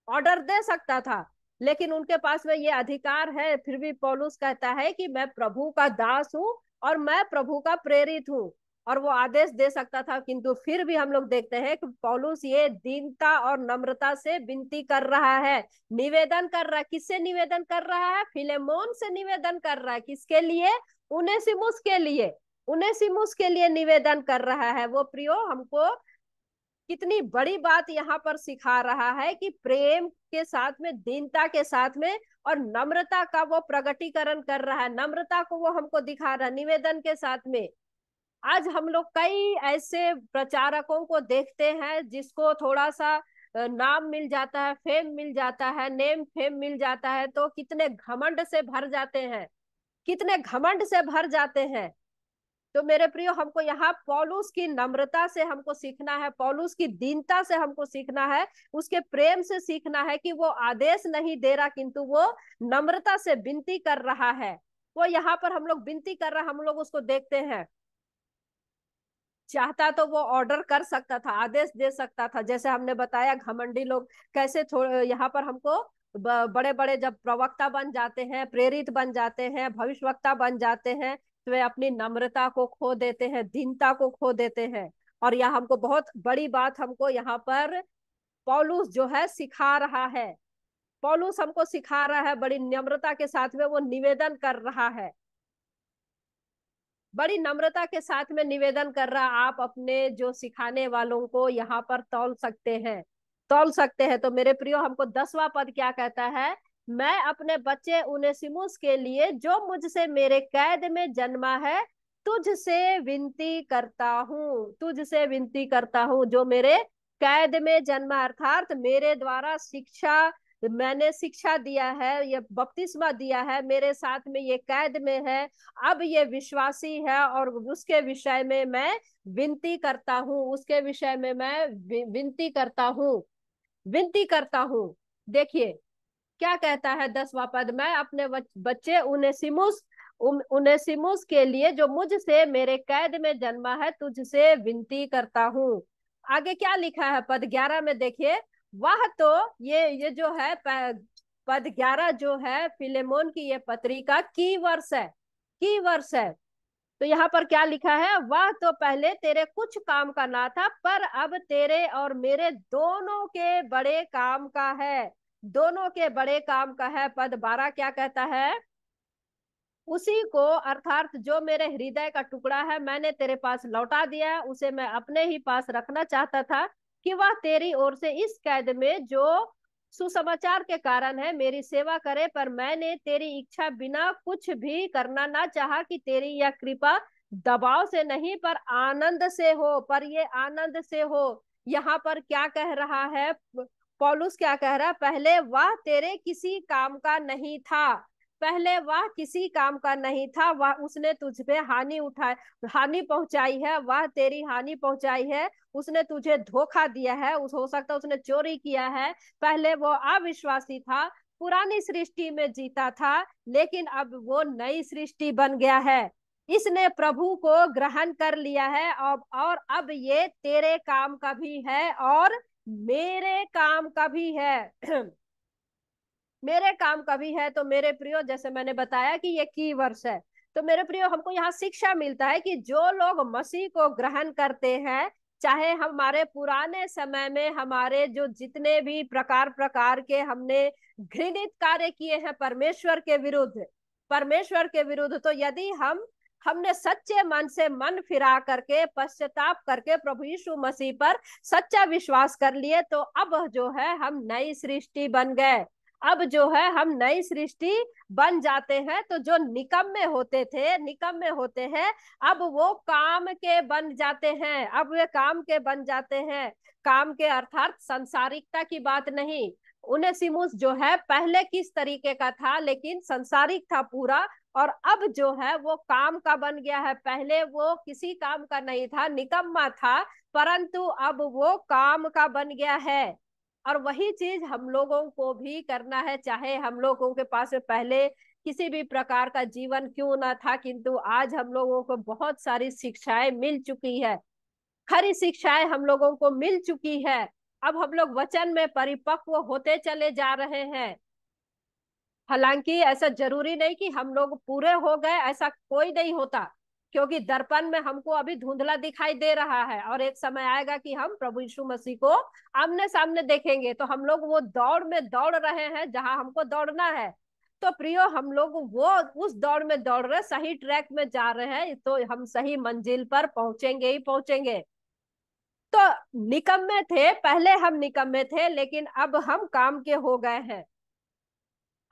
ऑर्डर दे सकता था, लेकिन उनके पास में ये अधिकार है। फिर भी पौलुस कहता है कि मैं प्रभु का दास हूं और मैं प्रभु का प्रेरित हूं, और वो आदेश दे सकता था। किंतु फिर भी हम लोग देखते हैं कि पौलुस ये दीनता और नम्रता से विनती कर रहा है, निवेदन कर रहा है। किससे निवेदन कर रहा है? फिलेमोन से निवेदन कर रहा है। किसके लिए? उनेसिमुस के लिए निवेदन कर रहा है। वो प्रियो, हमको कितनी बड़ी बात यहाँ पर सिखा रहा है कि प्रेम के साथ में, दीनता के साथ में और नम्रता का वो प्रगटीकरण कर रहा है, नम्रता को वो हमको दिखा रहा है निवेदन के साथ में। आज हम लोग कई ऐसे प्रचारकों को देखते हैं जिसको थोड़ा सा नाम मिल जाता है, फेम मिल जाता है, नेम फेम मिल जाता है, तो कितने घमंड से भर जाते हैं। तो मेरे प्रियो, हमको यहाँ पौलुस की नम्रता से हमको सीखना है, पौलुस की दीनता से हमको सीखना है, उसके प्रेम से सीखना है कि वो आदेश नहीं दे रहा, किंतु वो नम्रता से विनती कर रहा है। वो यहाँ पर हम लोग विनती कर रहा, हम लोग उसको देखते हैं। चाहता तो वो ऑर्डर कर सकता था, आदेश दे सकता था, जैसे हमने बताया घमंडी लोग कैसे यहाँ पर हमको बड़े बड़े जब प्रवक्ता बन जाते हैं, प्रेरित बन जाते हैं, भविष्यवक्ता बन जाते हैं, तो वे अपनी नम्रता को खो देते हैं, दीनता को खो देते हैं। और यह हमको बहुत बड़ी बात हमको यहाँ पर पौलुस जो है सिखा रहा है। पौलुस हमको सिखा रहा है, बड़ी नम्रता के साथ में वो निवेदन कर रहा है, बड़ी नम्रता के साथ में निवेदन कर रहा। आप अपने जो सिखाने वालों को यहाँ पर तौल सकते हैं। तो मेरे प्रियो, हमको 10वां पद क्या कहता है? मैं अपने बच्चे उनेसिमुस के लिए, जो मुझसे मेरे कैद में जन्मा है, तुझसे विनती करता हूँ, जो मेरे कैद में जन्मा, अर्थात मेरे द्वारा मैंने शिक्षा दिया है, ये बपतिस्मा दिया है, मेरे साथ में ये कैद में है, अब ये विश्वासी है, और उसके विषय में मैं विनती करता हूँ। देखिए क्या कहता है 10वां पद, मैं अपने बच्चे उनेसिमुस के लिए, जो मुझसे मेरे कैद में जन्मा है, तुझसे विनती करता हूँ। आगे क्या लिखा है पद 11 में? देखिए, वह तो ये जो है पद 11 जो है फिलेमोन की ये पत्री का की वर्स है। तो यहाँ पर क्या लिखा है? वह तो पहले तेरे कुछ काम का ना था, पर अब तेरे और मेरे दोनों के बड़े काम का है। पद 12 क्या कहता है? उसी को अर्थात जो मेरे हृदय का टुकड़ा है मैंने तेरे पास लौटा दिया है। उसे मैं अपने ही पास रखना चाहता था कि वह तेरी ओर से इस कैद में जो सुसमाचार के कारण है मेरी सेवा करे, पर मैंने तेरी इच्छा बिना कुछ भी करना ना चाहा कि तेरी यह कृपा दबाव से नहीं पर आनंद से हो। पर ये आनंद से हो, यहाँ पर क्या कह रहा है पौलुस? क्या कह रहा है? पहले वह तेरे किसी काम का नहीं था, पहले वह किसी काम का नहीं था, वह उसने तुझ पे हानि पहुंचाई है, वह तेरी हानि पहुंचाई है, उसने तुझे धोखा दिया है, हो सकता है उसने चोरी किया है। पहले वो अविश्वासी था, पुरानी सृष्टि में जीता था, लेकिन अब वो नई सृष्टि बन गया है। इसने प्रभु को ग्रहण कर लिया है और अब ये तेरे काम का भी है और मेरे काम का भी है। मेरे काम का भी है। तो मेरे प्रियो, जैसे मैंने बताया कि ये की वर्ष है, तो मेरे प्रियो हमको यहाँ शिक्षा मिलता है कि जो लोग मसीह को ग्रहण करते हैं, चाहे हमारे पुराने समय में हमारे जो जितने भी प्रकार प्रकार के हमने घृणित कार्य किए हैं परमेश्वर के विरुद्ध, तो यदि हमने सच्चे मन से मन फिरा करके पश्चाताप करके प्रभु यीशु मसीह पर सच्चा विश्वास कर लिए, तो अब जो है हम नई सृष्टि बन गए। अब जो है हम नई सृष्टि बन जाते हैं। तो जो निकम्मे होते हैं, अब वो काम के बन जाते हैं, अब वे काम के बन जाते हैं। काम के अर्थात संसारिकता की बात नहीं। उनेसिमुस जो है पहले किस तरीके का था, लेकिन संसारिक था पूरा, और अब जो है वो काम का बन गया है। पहले वो किसी काम का नहीं था, निकम्मा था, परंतु अब वो काम का बन गया है। और वही चीज हम लोगों को भी करना है, चाहे हम लोगों के पास पहले किसी भी प्रकार का जीवन क्यों ना था, किंतु आज हम लोगों को बहुत सारी शिक्षाएं मिल चुकी है, खरी शिक्षाएं हम लोगों को मिल चुकी है। अब हम लोग वचन में परिपक्व होते चले जा रहे हैं। हालांकि ऐसा जरूरी नहीं कि हम लोग पूरे हो गए, ऐसा कोई नहीं होता, क्योंकि दर्पण में हमको अभी धुंधला दिखाई दे रहा है, और एक समय आएगा कि हम प्रभु यीशु मसीह को आमने सामने देखेंगे। तो हम लोग वो दौड़ में दौड़ रहे हैं जहां हमको दौड़ना है। तो प्रियो, हम लोग वो उस दौड़ में दौड़ रहे, सही ट्रैक में जा रहे हैं, तो हम सही मंजिल पर पहुंचेंगे ही पहुंचेंगे। तो निकम्मे थे, पहले हम निकम्मे थे, लेकिन अब हम काम के हो गए हैं।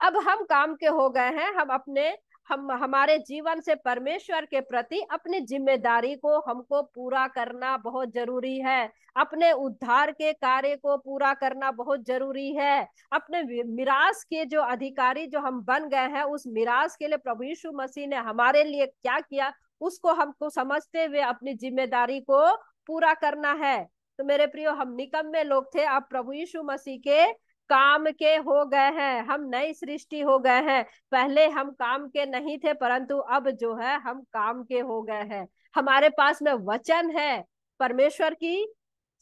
अब हम काम के हो गए हैं। हम हमारे जीवन से परमेश्वर के प्रति अपनी जिम्मेदारी को हमको पूरा करना बहुत जरूरी है। अपने उद्धार के कार्य को पूरा करना बहुत जरूरी है। अपने मिरास के जो अधिकारी जो हम बन गए हैं, उस मिरास के लिए प्रभु यीशु मसीह ने हमारे लिए क्या किया, उसको हमको समझते हुए अपनी जिम्मेदारी को पूरा करना है। तो मेरे प्रियो, हम निकम्मे लोग थे, अब प्रभु यीशु मसीह के काम के हो गए हैं, हम नई सृष्टि हो गए हैं। पहले हम काम के नहीं थे, परंतु अब जो है हम काम के हो गए हैं। हमारे पास में वचन है, परमेश्वर की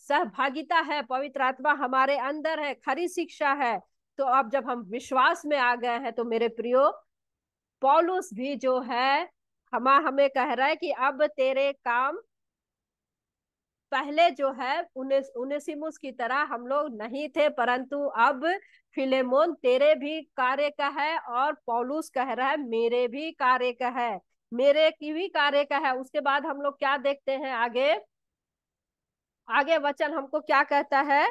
सहभागिता है, पवित्र आत्मा हमारे अंदर है, खरी शिक्षा है। तो अब जब हम विश्वास में आ गए हैं, तो मेरे प्रियो, पौलुस भी जो है हमें कह रहा है कि अब तेरे काम पहले जो है उनेसिमुस की तरह हम लोग नहीं थे, परंतु अब फिलेमोन तेरे भी कार्य का है, और पौलुस कह रहा है मेरे भी कार्य का है, मेरे की भी कार्य का है। उसके बाद हम लोग क्या देखते हैं आगे? आगे वचन हमको क्या कहता है?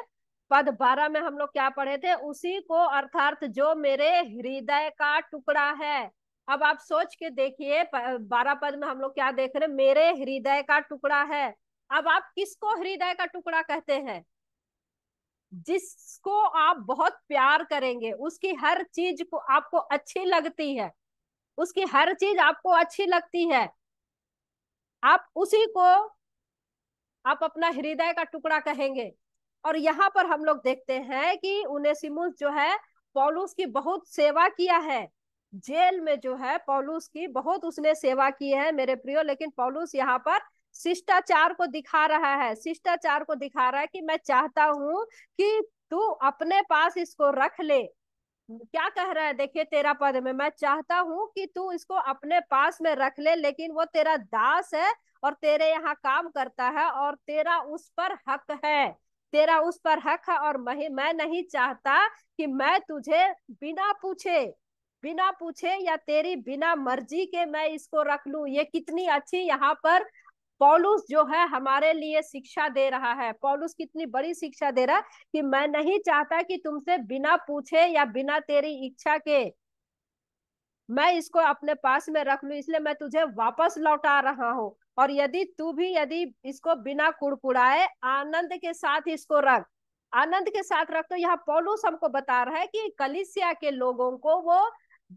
पद 12 में हम लोग क्या पढ़े थे? उसी को अर्थात जो मेरे हृदय का टुकड़ा है। अब आप सोच के देखिए, 12 पद में हम लोग क्या देख रहे हैं? मेरे हृदय का टुकड़ा है। अब आप किसको हृदय का टुकड़ा कहते हैं? जिसको आप बहुत प्यार करेंगे, उसकी हर चीज को आपको अच्छी लगती है, उसकी हर चीज आपको अच्छी लगती है, आप उसी को आप अपना हृदय का टुकड़ा कहेंगे। और यहाँ पर हम लोग देखते हैं कि उनेसिमुस जो है पौलुस की बहुत सेवा किया है। जेल में जो है पौलुस की बहुत उसने सेवा की है मेरे प्रियो। लेकिन पौलुस यहाँ पर शिष्टाचार को दिखा रहा है, शिष्टाचार को दिखा रहा है कि मैं चाहता हूं कि तू अपने पास इसको रख ले। क्या कह रहा है? देखिए 13 पद में, मैं चाहता हूं कि तू इसको अपने पास में रख ले, लेकिन वो तेरा दास है और तेरे यहाँ काम करता है, और तेरा उस पर हक है, तेरा उस पर हक है। और मैं नहीं चाहता कि मैं तुझे बिना पूछे बिना पूछे या तेरी बिना मर्जी के मैं इसको रख लूं। ये कितनी अच्छी यहाँ पर पौलुस जो है हमारे लिए शिक्षा दे रहा है। पौलुस कितनी बड़ी शिक्षा दे रहा है कि मैं नहीं चाहता कि तुमसे बिना पूछे या बिना तेरी इच्छा के मैं इसको अपने पास में रख लूं, इसलिए मैं तुझे वापस लौटा रहा हूं। और यदि तू भी यदि इसको बिना कुड़कुड़ाए आनंद के साथ इसको रख, आनंद के साथ रख। तो यहाँ पौलुस हमको बता रहा है कि कलीसिया के लोगों को वो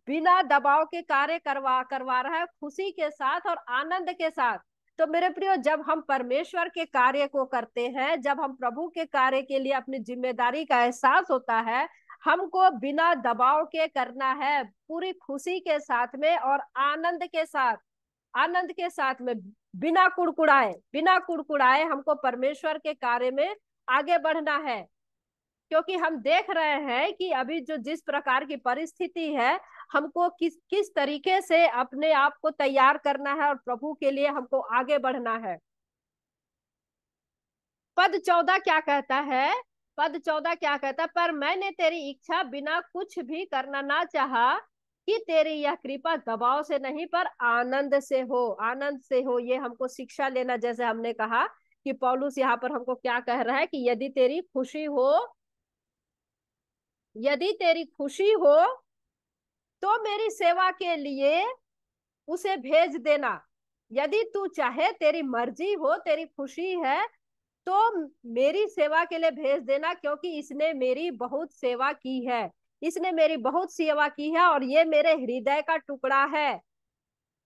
बिना दबाव के कार्य करवा रहा है, खुशी के साथ और आनंद के साथ। तो मेरे प्रियो, जब हम परमेश्वर के कार्य को करते हैं, जब हम प्रभु के कार्य के लिए अपनी जिम्मेदारी का एहसास होता है, हमको बिना दबाव के करना है, पूरी खुशी के साथ में और आनंद के साथ, आनंद के साथ में, बिना कुड़कुड़ाए हमको परमेश्वर के कार्य में आगे बढ़ना है। क्योंकि हम देख रहे हैं कि अभी जो जिस प्रकार की परिस्थिति है, हमको किस किस तरीके से अपने आप को तैयार करना है और प्रभु के लिए हमको आगे बढ़ना है। पद 14 क्या कहता है? पद 14 क्या कहता है? पर मैंने तेरी इच्छा बिना कुछ भी करना ना चाहा कि तेरी यह कृपा दबाव से नहीं पर आनंद से हो, आनंद से हो। ये हमको शिक्षा लेना, जैसे हमने कहा कि पौलुस यहाँ पर हमको क्या कह रहा है कि यदि तेरी खुशी हो, यदि तेरी खुशी हो तो मेरी सेवा के लिए उसे भेज देना। यदि तू चाहे, तेरी मर्जी हो, तेरी खुशी है, तो मेरी सेवा के लिए भेज देना, क्योंकि इसने मेरी बहुत सेवा की है, इसने मेरी बहुत सेवा की है और ये मेरे हृदय का टुकड़ा है,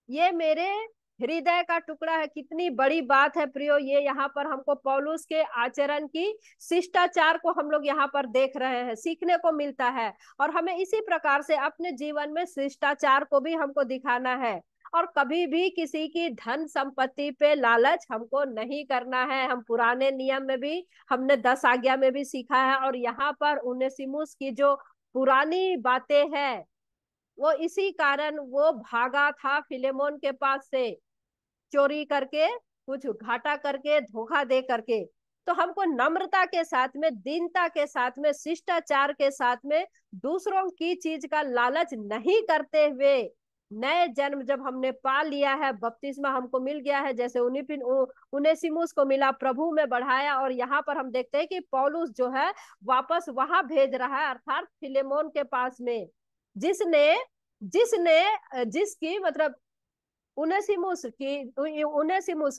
ये मेरे हृदय का टुकड़ा है। कितनी बड़ी बात है प्रियो। ये यहाँ पर हमको पौलुस के आचरण की शिष्टाचार को हम लोग यहाँ पर देख रहे हैं, सीखने को मिलता है। और हमें इसी प्रकार से अपने जीवन में शिष्टाचार को भी हमको दिखाना है। और कभी भी किसी की धन संपत्ति पे लालच हमको नहीं करना है। हम पुराने नियम में भी, हमने 10 आज्ञा में भी सीखा है। और यहाँ पर उनेसिमुस की जो पुरानी बातें हैं, वो इसी कारण वो भागा था फिलेमोन के पास से, चोरी करके, कुछ घाटा करके, धोखा दे करके। तो हमको नम्रता के साथ में, दीनता के साथ में, शिष्टाचार के साथ में, दूसरों की चीज का लालच नहीं करते हुए, नए जन्म जब हमने पा लिया है, बपतिस्मा हमको मिल गया है, जैसे उनेसिमुस को मिला, प्रभु में बढ़ाया। और यहाँ पर हम देखते हैं कि पौलुस जो है वापस वहां भेज रहा है, अर्थात फिलेमोन के पास में, जिसने जिसने जिसकी मतलब उनेसिमुस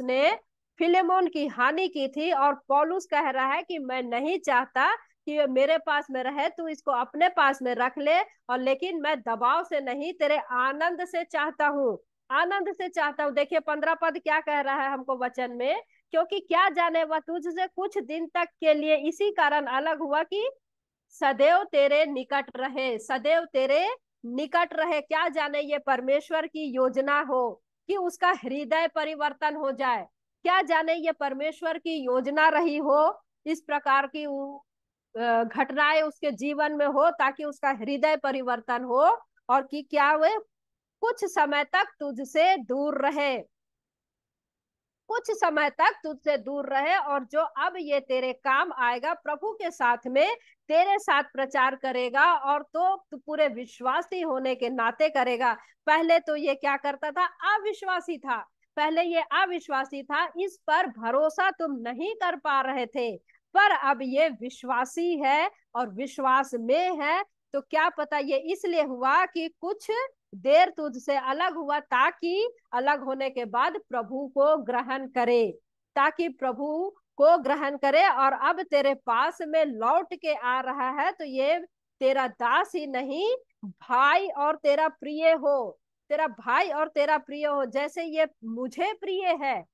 ने फिलेमोन की हानि की थी। और पौलुस कह रहा है कि मैं नहीं चाहता कि मेरे पास में रहे, तू इसको अपने पास में रख ले, और लेकिन मैं दबाव से नहीं, तेरे आनंद से चाहता हूँ, आनंद से चाहता हूँ। देखिए 15 पद क्या कह रहा है हमको वचन में, क्योंकि क्या जाने वह तुझसे कुछ दिन तक के लिए इसी कारण अलग हुआ कि सदैव तेरे निकट रहे, सदैव तेरे निकट रहे। क्या जाने ये परमेश्वर की योजना हो कि उसका हृदय परिवर्तन हो जाए, क्या जाने ये परमेश्वर की योजना रही हो, इस प्रकार की घटनाएं उसके जीवन में हो, ताकि उसका हृदय परिवर्तन हो और कि क्या वे कुछ समय तक तुझसे दूर रहे, कुछ समय तक तुझसे दूर रहे। और जो अब ये तेरे काम आएगा, प्रभु के साथ में तेरे साथ प्रचार करेगा, और तो तू पूरे विश्वासी होने के नाते करेगा। पहले तो ये क्या करता था? अविश्वासी था, पहले ये अविश्वासी था, इस पर भरोसा तुम नहीं कर पा रहे थे, पर अब ये विश्वासी है और विश्वास में है। तो क्या पता ये इसलिए हुआ कि कुछ देर तुझसे अलग हुआ, ताकि अलग होने के बाद प्रभु को ग्रहण करे, ताकि प्रभु को ग्रहण करे। और अब तेरे पास में लौट के आ रहा है, तो ये तेरा दास ही नहीं, भाई और तेरा प्रिय हो, तेरा भाई और तेरा प्रिय हो, जैसे ये मुझे प्रिय है।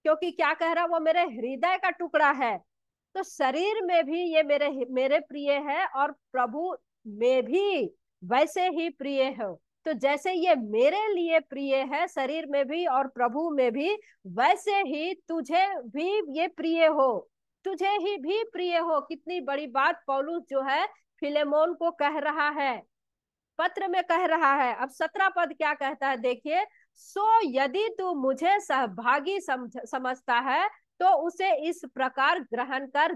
क्योंकि क्या कह रहा, वो मेरे हृदय का टुकड़ा है। तो शरीर में भी ये मेरे मेरे प्रिय है, और प्रभु में भी वैसे ही प्रिय हो। तो जैसे ये मेरे लिए प्रिय है शरीर में भी और प्रभु में भी, वैसे ही तुझे भी ये प्रिय हो, तुझे ही भी प्रिय हो। कितनी बड़ी बात पौलुस जो है फिलेमोन को कह रहा है, पत्र में कह रहा है। अब 17 पद क्या कहता है, देखिए, सो यदि तू मुझे सहभागी समझता है, तो उसे इस प्रकार ग्रहण कर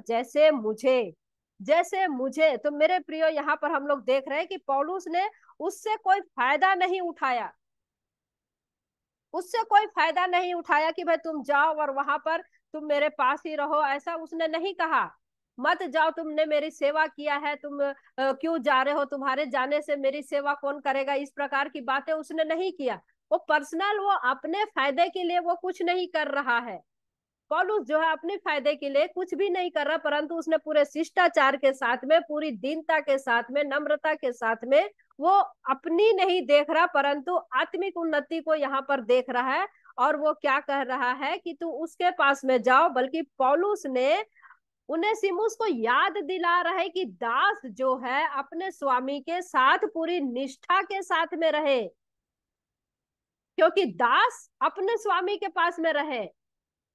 जैसे मुझे। तो मेरे प्रियो, यहाँ पर हम लोग देख रहे हैं कि पौलुस ने उससे कोई फायदा नहीं उठाया, उससे कोई फायदा नहीं उठाया कि भाई तुम जाओ और वहां पर तुम मेरे पास ही रहो, ऐसा उसने नहीं कहा। मत जाओ, तुमने मेरी सेवा किया है, तुम क्यों जा रहे हो, तुम्हारे जाने से मेरी सेवा कौन करेगा, इस प्रकार की बातें उसने नहीं किया। वो पर्सनल, वो अपने फायदे के लिए वो कुछ नहीं कर रहा है। पौलुस जो है अपने फायदे के लिए कुछ भी नहीं कर रहा, परंतु उसने पूरे शिष्टाचार के साथ में, पूरी दीनता के साथ में, नम्रता के साथ में, वो अपनी नहीं देख रहा परंतु आत्मिक उन्नति को यहाँ पर देख रहा है। और वो क्या कह रहा है कि तू उसके पास में जाओ, बल्कि पौलुस ने उनेसिमुस को याद दिला रहा है कि दास जो है अपने स्वामी के साथ पूरी निष्ठा के साथ में रहे, क्योंकि दास अपने स्वामी के पास में रहे।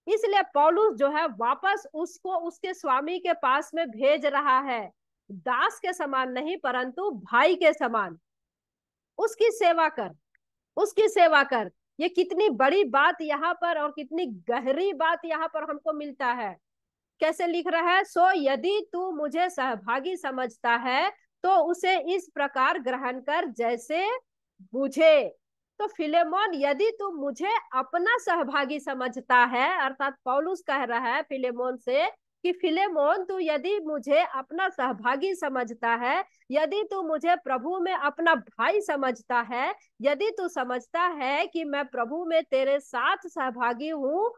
इसलिए पौलुस जो है वापस उसको उसके स्वामी के पास में भेज रहा है, दास के समान नहीं परंतु भाई के समान। उसकी सेवा कर, उसकी सेवा कर। ये कितनी बड़ी बात यहाँ पर और कितनी गहरी बात यहाँ पर हमको मिलता है। कैसे लिख रहा है, सो यदि तू मुझे सहभागी समझता है तो उसे इस प्रकार ग्रहण कर जैसे मुझे। तो फिलेमोन, यदि तू मुझे अपना सहभागी समझता है, अर्थात पौलुस कह रहा है फिलेमोन से कि फिलेमोन तू यदि मुझे अपना सहभागी समझता है, यदि तू मुझे प्रभु में अपना भाई समझता है, यदि तू समझता है कि मैं प्रभु में तेरे साथ सहभागी हूं,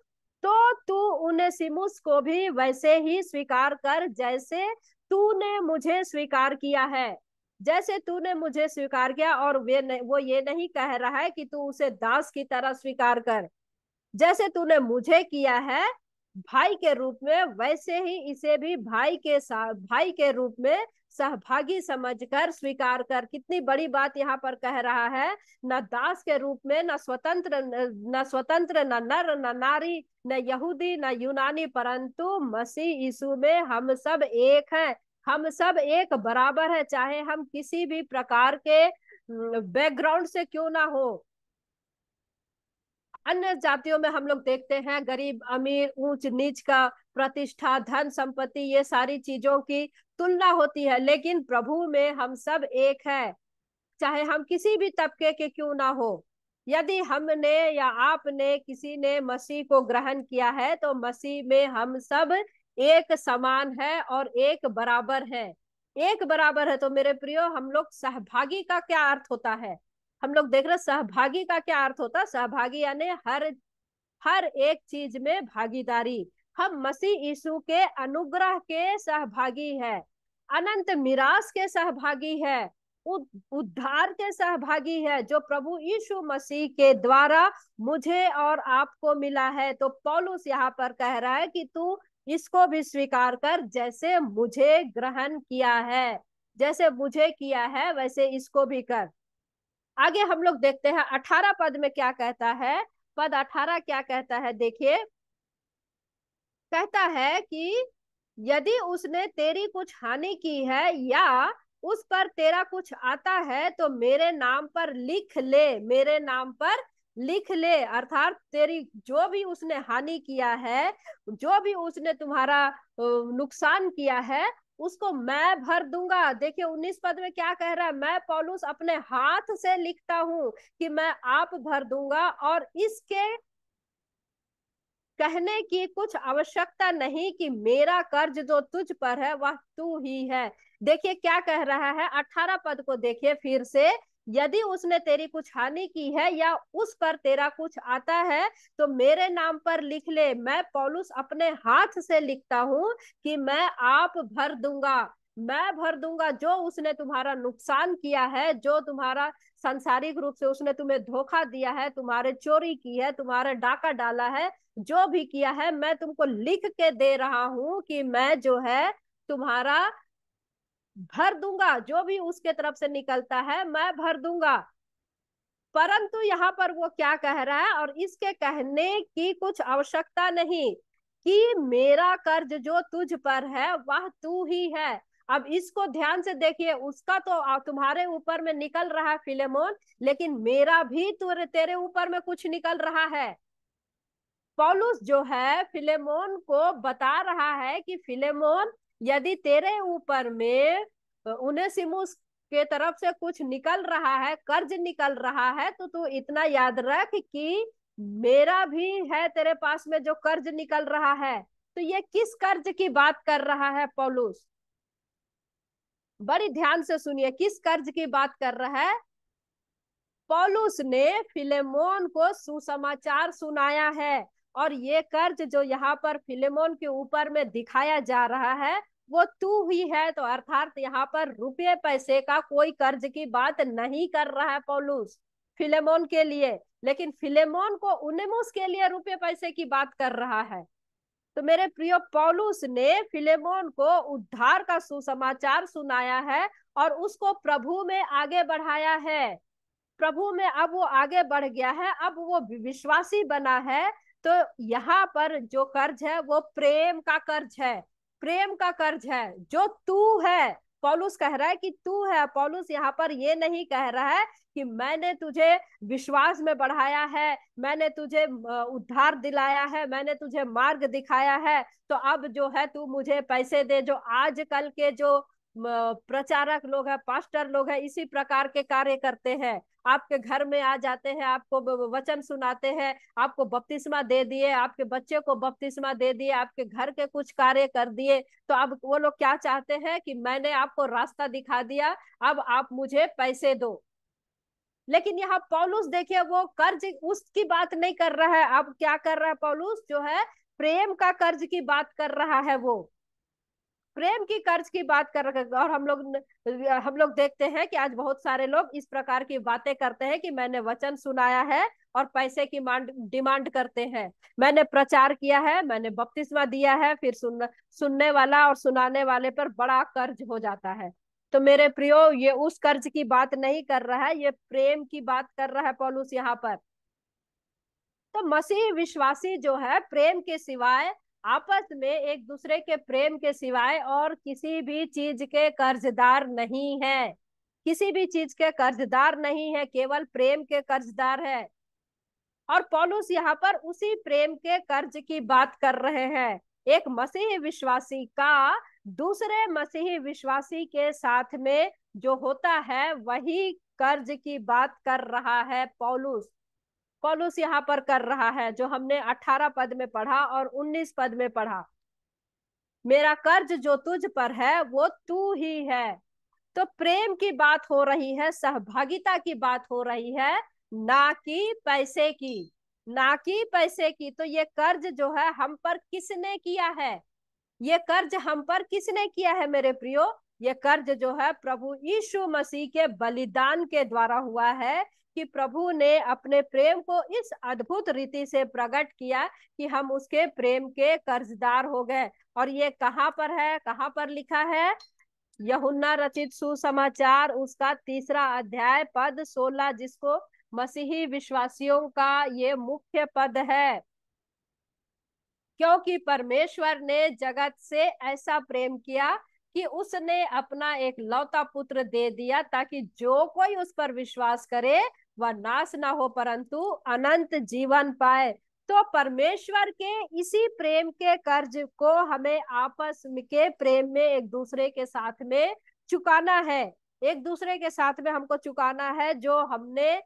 तो तू उनेसिमुस को भी वैसे ही स्वीकार कर जैसे तूने मुझे स्वीकार किया है, जैसे तूने मुझे स्वीकार किया। और वो ये नहीं कह रहा है कि तू उसे दास की तरह स्वीकार कर, जैसे तूने मुझे किया है भाई के रूप में, वैसे ही इसे भी भाई के साथ, भाई के रूप में सहभागी समझकर स्वीकार कर। कितनी बड़ी बात यहाँ पर कह रहा है, न दास के रूप में, न स्वतंत्र, न नर न नारी, न यहूदी न यूनानी, परंतु मसीह यीशु में हम सब एक हैं, हम सब एक बराबर है, चाहे हम किसी भी प्रकार के बैकग्राउंड से क्यों ना हो। अन्य जातियों में हम लोग देखते हैं गरीब अमीर, ऊंच नीच का, प्रतिष्ठा, धन संपत्ति, ये सारी चीजों की तुलना होती है, लेकिन प्रभु में हम सब एक है, चाहे हम किसी भी तबके के क्यों ना हो। यदि हमने या आपने, किसी ने मसीह को ग्रहण किया है तो मसीह में हम सब एक समान है और एक बराबर है, एक बराबर है। तो मेरे प्रियो, हम लोग सहभागी का क्या अर्थ होता है, हम लोग देख रहे सहभागी का क्या अर्थ होता है। सहभागी यानी हर हर एक चीज में भागीदारी। हम मसीह यीशु के अनुग्रह के सहभागी है, अनंत मिरास के सहभागी है, उद्धार के सहभागी है, जो प्रभु यीशु मसीह के द्वारा मुझे और आपको मिला है। तो पौलुस यहाँ पर कह रहा है कि तू इसको भी स्वीकार कर, जैसे मुझे ग्रहण किया है, जैसे मुझे किया है वैसे इसको भी कर। आगे हम लोग देखते हैं 18 पद में क्या कहता है। पद 18 क्या कहता है, देखिए, कहता है कि यदि उसने तेरी कुछ हानि की है या उस पर तेरा कुछ आता है तो मेरे नाम पर लिख ले, मेरे नाम पर लिख ले। अर्थात तेरी जो भी उसने हानि किया है, जो भी उसने तुम्हारा नुकसान किया है, उसको मैं भर दूंगा। देखिए 19 पद में क्या कह रहा है, मैं पौलुस अपने हाथ से लिखता हूं कि मैं आप भर दूंगा, और इसके कहने की कुछ आवश्यकता नहीं कि मेरा कर्ज जो तुझ पर है वह तू ही है। देखिए क्या कह रहा है, 18 पद को देखिए फिर से, यदि उसने तेरी कुछ हानि की है या उस पर तेरा कुछ आता है तो मेरे नाम पर लिख ले। मैं पौलुस अपने हाथ से लिखता हूं कि मैं आप भर दूंगा, मैं भर दूंगा। जो उसने तुम्हारा नुकसान किया है, जो तुम्हारा सांसारिक रूप से उसने तुम्हें धोखा दिया है, तुम्हारे चोरी की है, तुम्हारे डाका डाला है, जो भी किया है, मैं तुमको लिख के दे रहा हूं कि मैं जो है तुम्हारा भर दूंगा, जो भी उसके तरफ से निकलता है मैं भर दूंगा। परंतु यहाँ पर वो क्या कह रहा है, और इसके कहने की कुछ आवश्यकता नहीं कि मेरा कर्ज जो तुझ पर है वह तू ही है। अब इसको ध्यान से देखिए, उसका तो तुम्हारे ऊपर में निकल रहा है फिलेमोन, लेकिन मेरा भी तेरे ऊपर में कुछ निकल रहा है। पौलुस जो है फिलेमोन को बता रहा है कि फिलेमोन, यदि तेरे ऊपर में उनेसिमुस के तरफ से कुछ निकल रहा है, कर्ज निकल रहा है, तो तू इतना याद रख कि मेरा भी है तेरे पास में जो कर्ज निकल रहा है। तो ये किस कर्ज की बात कर रहा है पौलुस? बड़ी ध्यान से सुनिए, किस कर्ज की बात कर रहा है? पौलुस ने फिलेमोन को सुसमाचार सुनाया है, और ये कर्ज जो यहाँ पर फिलेमोन के ऊपर में दिखाया जा रहा है वो तू ही है। तो अर्थात यहाँ पर रुपये पैसे का कोई कर्ज की बात नहीं कर रहा है पौलुस फिलेमोन के लिए, लेकिन फिलेमोन को उनेमुस के लिए रुपये पैसे की बात कर रहा है। तो मेरे प्रियो, पौलुस ने फिलेमोन को उद्धार का सुसमाचार सुनाया है और उसको प्रभु में आगे बढ़ाया है। प्रभु में अब वो आगे बढ़ गया है, अब वो विश्वासी बना है। तो यहाँ पर जो कर्ज है वो प्रेम का कर्ज है, प्रेम का कर्ज है जो तू है। पौलुस कह रहा है कि तू है। पौलुस यहाँ पर ये नहीं कह रहा है कि मैंने तुझे विश्वास में बढ़ाया है, मैंने तुझे उद्धार दिलाया है, मैंने तुझे मार्ग दिखाया है, तो अब जो है तू मुझे पैसे दे। जो आजकल के जो प्रचारक लोग हैं, पास्टर लोग हैं, इसी प्रकार के कार्य करते हैं। आपके घर में आ जाते हैं, आपको वचन सुनाते हैं, आपको बपतिस्मा दे दिए, आपके बच्चे को बपतिस्मा दे दिए, आपके घर के कुछ कार्य कर दिए। तो अब वो लोग क्या चाहते हैं कि मैंने आपको रास्ता दिखा दिया, अब आप मुझे पैसे दो। लेकिन यहाँ पौलुस देखिए, वो कर्ज उसकी बात नहीं कर रहा है। अब क्या कर रहा है पौलुस? जो है प्रेम का कर्ज की बात कर रहा है, वो प्रेम की कर्ज की बात कर रहे हैं। और हम लोग देखते हैं कि आज बहुत सारे लोग इस प्रकार की बातें करते हैं कि मैंने वचन सुनाया है और पैसे की डिमांड करते हैं। मैंने प्रचार किया है, मैंने बपतिस्मा दिया है, फिर सुनने वाला और सुनाने वाले पर बड़ा कर्ज हो जाता है। तो मेरे प्रियो, ये उस कर्ज की बात नहीं कर रहा है, ये प्रेम की बात कर रहा है पौलुस यहाँ पर। तो मसीह विश्वासी जो है प्रेम के सिवाय, आपस में एक दूसरे के प्रेम के सिवाय और किसी भी चीज के कर्जदार नहीं है, किसी भी चीज के कर्जदार नहीं है, केवल प्रेम के कर्जदार है। और पौलुस यहाँ पर उसी प्रेम के कर्ज की बात कर रहे हैं। एक मसीही विश्वासी का दूसरे मसीही विश्वासी के साथ में जो होता है वही कर्ज की बात कर रहा है पौलुस। पौलुस यहाँ पर कर रहा है जो हमने 18 पद में पढ़ा और 19 पद में पढ़ा। मेरा कर्ज जो तुझ पर है वो तू ही है। तो प्रेम की बात हो रही है, सहभागिता की बात हो रही है, ना कि पैसे की, ना कि पैसे की। तो ये कर्ज जो है हम पर किसने किया है? ये कर्ज हम पर किसने किया है मेरे प्रियो? ये कर्ज जो है प्रभु यीशु मसीह के बलिदान के द्वारा हुआ है, कि प्रभु ने अपने प्रेम को इस अद्भुत रीति से प्रकट किया कि हम उसके प्रेम के कर्जदार हो गए। और ये कहाँ पर है, कहाँ पर लिखा है? यूहन्ना रचित सुसमाचार उसका 3 अध्याय पद 16, जिसको मसीही विश्वासियों का ये मुख्य पद है। क्योंकि परमेश्वर ने जगत से ऐसा प्रेम किया कि उसने अपना एक लौता पुत्र दे दिया, ताकि जो कोई उस पर विश्वास करे वह नाश ना हो परंतु अनंत जीवन पाए। तो परमेश्वर के इसी प्रेम के कर्ज को हमें आपस के प्रेम में एक दूसरे के साथ में चुकाना है, एक दूसरे के साथ में हमको चुकाना है। जो हमने,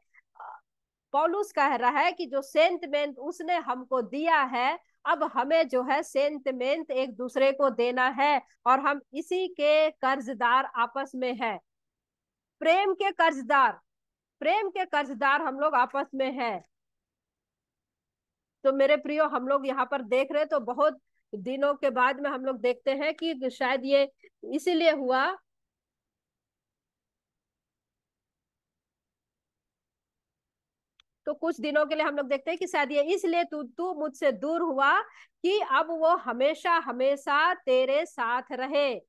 पौलुस कह रहा है कि जो सेंटमेंट उसने हमको दिया है, अब हमें जो है सेंटमेंट एक दूसरे को देना है, और हम इसी के कर्जदार आपस में हैं। प्रेम के कर्जदार, प्रेम के कर्जदार हम लोग आपस में हैं। तो मेरे प्रियो, हम लोग यहाँ पर देख रहे, तो बहुत दिनों के बाद में हम लोग देखते हैं कि शायद ये इसीलिए हुआ, तो कुछ दिनों के लिए हम लोग देखते हैं कि शायद ये इसलिए तू मुझसे दूर हुआ कि अब वो हमेशा हमेशा तेरे साथ रहे।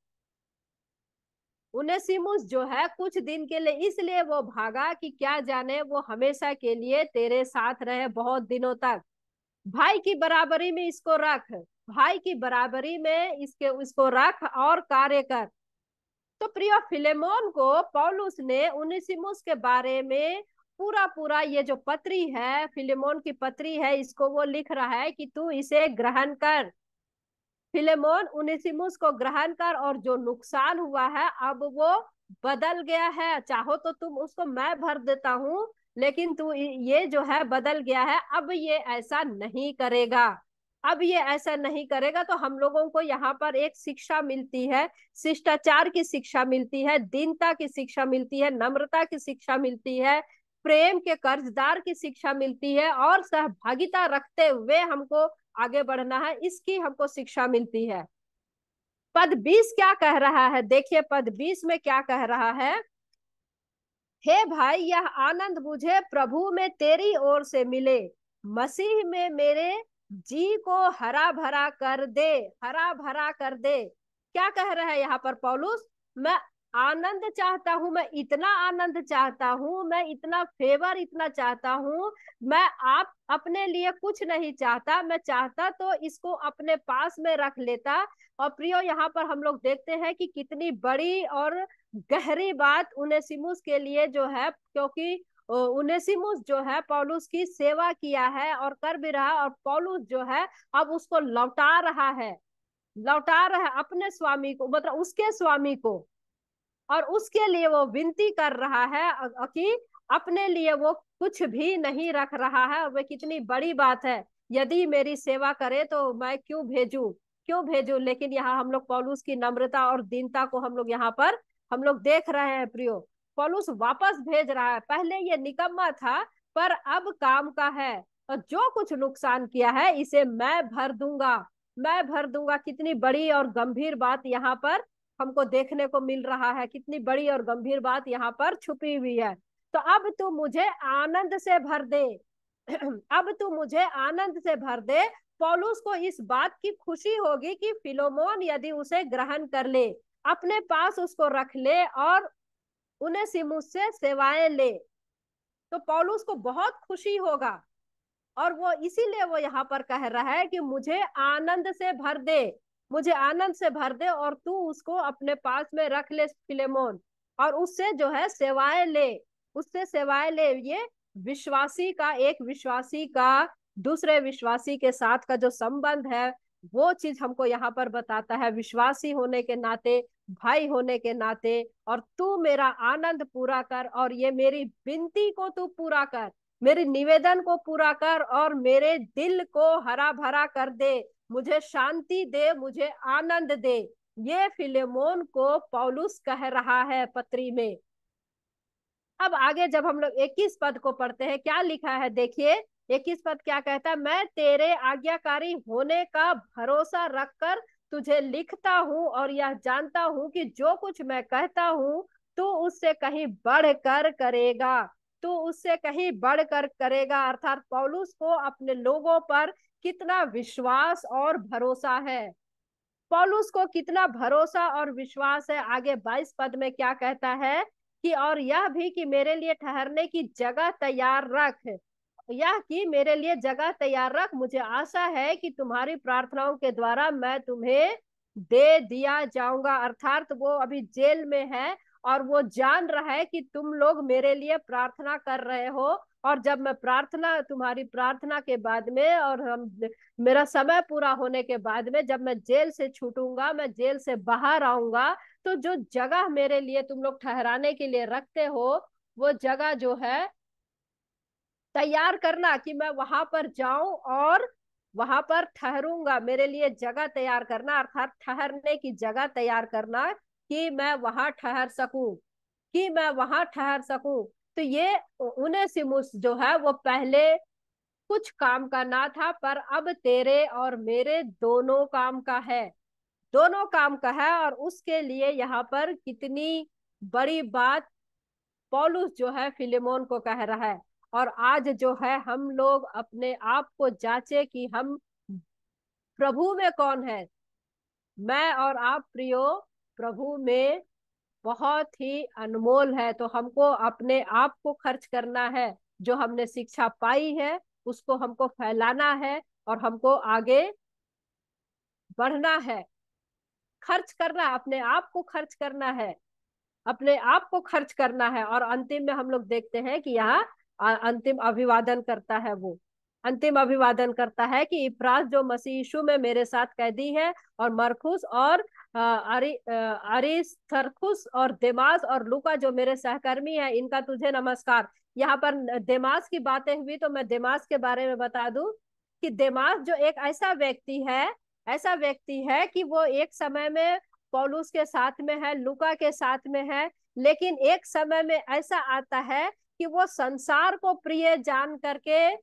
उनेसिमुस जो है कुछ दिन के लिए इसलिए वो भागा कि क्या जाने वो हमेशा के लिए तेरे साथ रहे, बहुत दिनों तक। भाई की बराबरी में इसको रख, भाई की बराबरी में इसको रख और कार्य कर। तो प्रिय फिलेमोन को पौलुस ने उनेसिमुस के बारे में पूरा पूरा ये जो पत्री है, फिलेमोन की पत्री है, इसको वो लिख रहा है कि तू इसे ग्रहण कर। फिलेमोन उनेसिमुस को ग्रहण कर, और जो नुकसान हुआ है अब वो बदल गया है, चाहो तो तुम उसको मैं भर देता हूँ, लेकिन तू ये जो है बदल गया है, अब ये ऐसा नहीं करेगा, अब ये ऐसा नहीं करेगा। तो हम लोगों को यहाँ पर एक शिक्षा मिलती है, शिष्टाचार की शिक्षा मिलती है, दीनता की शिक्षा मिलती है, नम्रता की शिक्षा मिलती है, प्रेम के कर्जदार की शिक्षा मिलती है, और सहभागिता रखते हुए हमको आगे बढ़ना है, इसकी हमको शिक्षा मिलती है। पद 20 क्या कह रहा है, देखिए पद 20 में क्या कह रहा है। हे भाई, यह आनंद मुझे प्रभु में तेरी ओर से मिले, मसीह में मेरे जी को हरा भरा कर दे, हरा भरा कर दे। क्या कह रहा है यहाँ पर पौलुस, मैं आनंद चाहता हूं, मैं इतना आनंद चाहता हूं, मैं इतना फेवर इतना चाहता हूं, मैं आप अपने लिए कुछ नहीं चाहता, मैं चाहता तो इसको अपने पास में रख लेता। और प्रियो, यहाँ पर हम लोग देखते हैं कि कितनी बड़ी और गहरी बात उनेसिमुस के लिए जो है, क्योंकि उनेसिमुस जो है पौलुस की सेवा किया है और कर भी रहा है, और पौलुस जो है अब उसको लौटा रहा है, लौटा रहा है अपने स्वामी को, मतलब उसके स्वामी को, और उसके लिए वो विनती कर रहा है कि अपने लिए वो कुछ भी नहीं रख रहा है। और वे कितनी बड़ी बात है, यदि मेरी सेवा करे तो मैं क्यों भेजूं, क्यों भेजूं। लेकिन यहाँ हम लोग पौलुस की नम्रता और दीनता को हम लोग यहाँ पर हम लोग देख रहे हैं प्रियो। पौलुस वापस भेज रहा है, पहले ये निकम्मा था पर अब काम का है, और जो कुछ नुकसान किया है इसे मैं भर दूंगा, मैं भर दूंगा। कितनी बड़ी और गंभीर बात यहाँ पर हमको देखने को मिल रहा है, कितनी बड़ी और गंभीर बात यहाँ पर छुपी हुई है। तो अब तू मुझे आनंद से भर दे, अब तू मुझे आनंद से भर दे। पौलुस को इस बात की खुशी होगी कि फिलोमोन यदि उसे ग्रहण कर ले, अपने पास उसको रख ले और उनेसिमुस से सेवाएं ले, तो पौलुस को बहुत खुशी होगा। और वो इसीलिए वो यहाँ पर कह रहा है कि मुझे आनंद से भर दे, मुझे आनंद से भर दे, और तू उसको अपने पास में रख ले फिलेमोन, और उससे जो है सेवाएं ले, उससे सेवाएं ले। ये विश्वासी का, एक विश्वासी का दूसरे विश्वासी के साथ का जो संबंध है, वो चीज हमको यहाँ पर बताता है, विश्वासी होने के नाते, भाई होने के नाते। और तू मेरा आनंद पूरा कर, और ये मेरी विनती को तू पूरा कर, मेरी निवेदन को पूरा कर, और मेरे दिल को हरा भरा कर दे, मुझे शांति दे, मुझे आनंद दे। ये फिलेमोन को पौलुस कह रहा है पत्री में। अब आगे जब हम लोग 21 पद को पढ़ते हैं, क्या लिखा है देखिए। 21 पद क्या कहता है, मैं तेरे आज्ञाकारी होने का भरोसा रखकर तुझे लिखता हूँ, और यह जानता हूँ कि जो कुछ मैं कहता हूँ तू उससे कहीं बढ़कर करेगा, तू उससे कहीं बढ़कर करेगा। अर्थात पौलुस को अपने लोगों पर कितना विश्वास और भरोसा है, पौलुस को कितना भरोसा और विश्वास है। आगे 22 पद में क्या कहता है कि और यह भी कि मेरे लिए ठहरने की जगह तैयार रख, यह कि मेरे लिए जगह तैयार रख, मुझे आशा है कि तुम्हारी प्रार्थनाओं के द्वारा मैं तुम्हें दे दिया जाऊंगा। अर्थात वो अभी जेल में है, और वो जान रहा है कि तुम लोग मेरे लिए प्रार्थना कर रहे हो, और जब मैं प्रार्थना, तुम्हारी प्रार्थना के बाद में, और हम मेरा समय पूरा होने के बाद में, जब मैं जेल से छूटूंगा, मैं जेल से बाहर आऊंगा, तो जो जगह मेरे लिए तुम लोग ठहराने के लिए रखते हो, वो जगह जो है तैयार करना, कि मैं वहां पर जाऊं और वहां पर ठहरूंगा, मेरे लिए जगह तैयार करना, अर्थात ठहरने की जगह तैयार करना, कि मैं वहां ठहर सकूं, कि मैं वहां ठहर सकूं। तो ये उनेसिमुस जो है वो पहले कुछ काम का ना था, पर अब तेरे और मेरे दोनों काम का है, दोनों काम का है। और उसके लिए यहाँ पर कितनी बड़ी बात पौलुस जो है फिलेमोन को कह रहा है। और आज जो है हम लोग अपने आप को जांचे कि हम प्रभु में कौन है। मैं और आप प्रियो प्रभु में बहुत ही अनमोल है, तो हमको अपने आप को खर्च करना है, जो हमने शिक्षा पाई है उसको हमको फैलाना है, और हमको आगे बढ़ना है, खर्च करना, अपने आप को खर्च करना है, अपने आप को खर्च करना है। और अंतिम में हम लोग देखते हैं कि यहाँ अंतिम अभिवादन करता है वो, अंतिम अभिवादन करता है कि इप्रास जो मसीह यीशु में मेरे साथ कैदी है, और मरकुस और अरिस्तर्खुस और देमास और लूका जो मेरे सहकर्मी है, इनका तुझे नमस्कार। यहाँ पर देमास की बातें हुई तो मैं देमास के बारे में बता दूं कि देमास जो एक ऐसा व्यक्ति है कि वो एक समय में पौलुस के साथ में है, लूका के साथ में है, लेकिन एक समय में ऐसा आता है कि वो संसार को प्रिय जान करके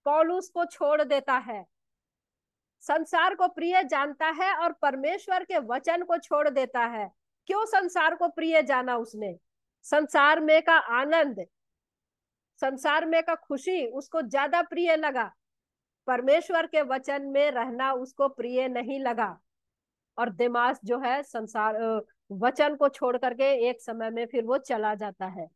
पौलुस को छोड़ देता है, संसार को प्रिय जानता है और परमेश्वर के वचन को छोड़ देता है। क्यों संसार को प्रिय जाना उसने? संसार में का आनंद, संसार में का खुशी उसको ज्यादा प्रिय लगा, परमेश्वर के वचन में रहना उसको प्रिय नहीं लगा। और दिमाग जो है संसार वचन को छोड़ करके एक समय में फिर वो चला जाता है।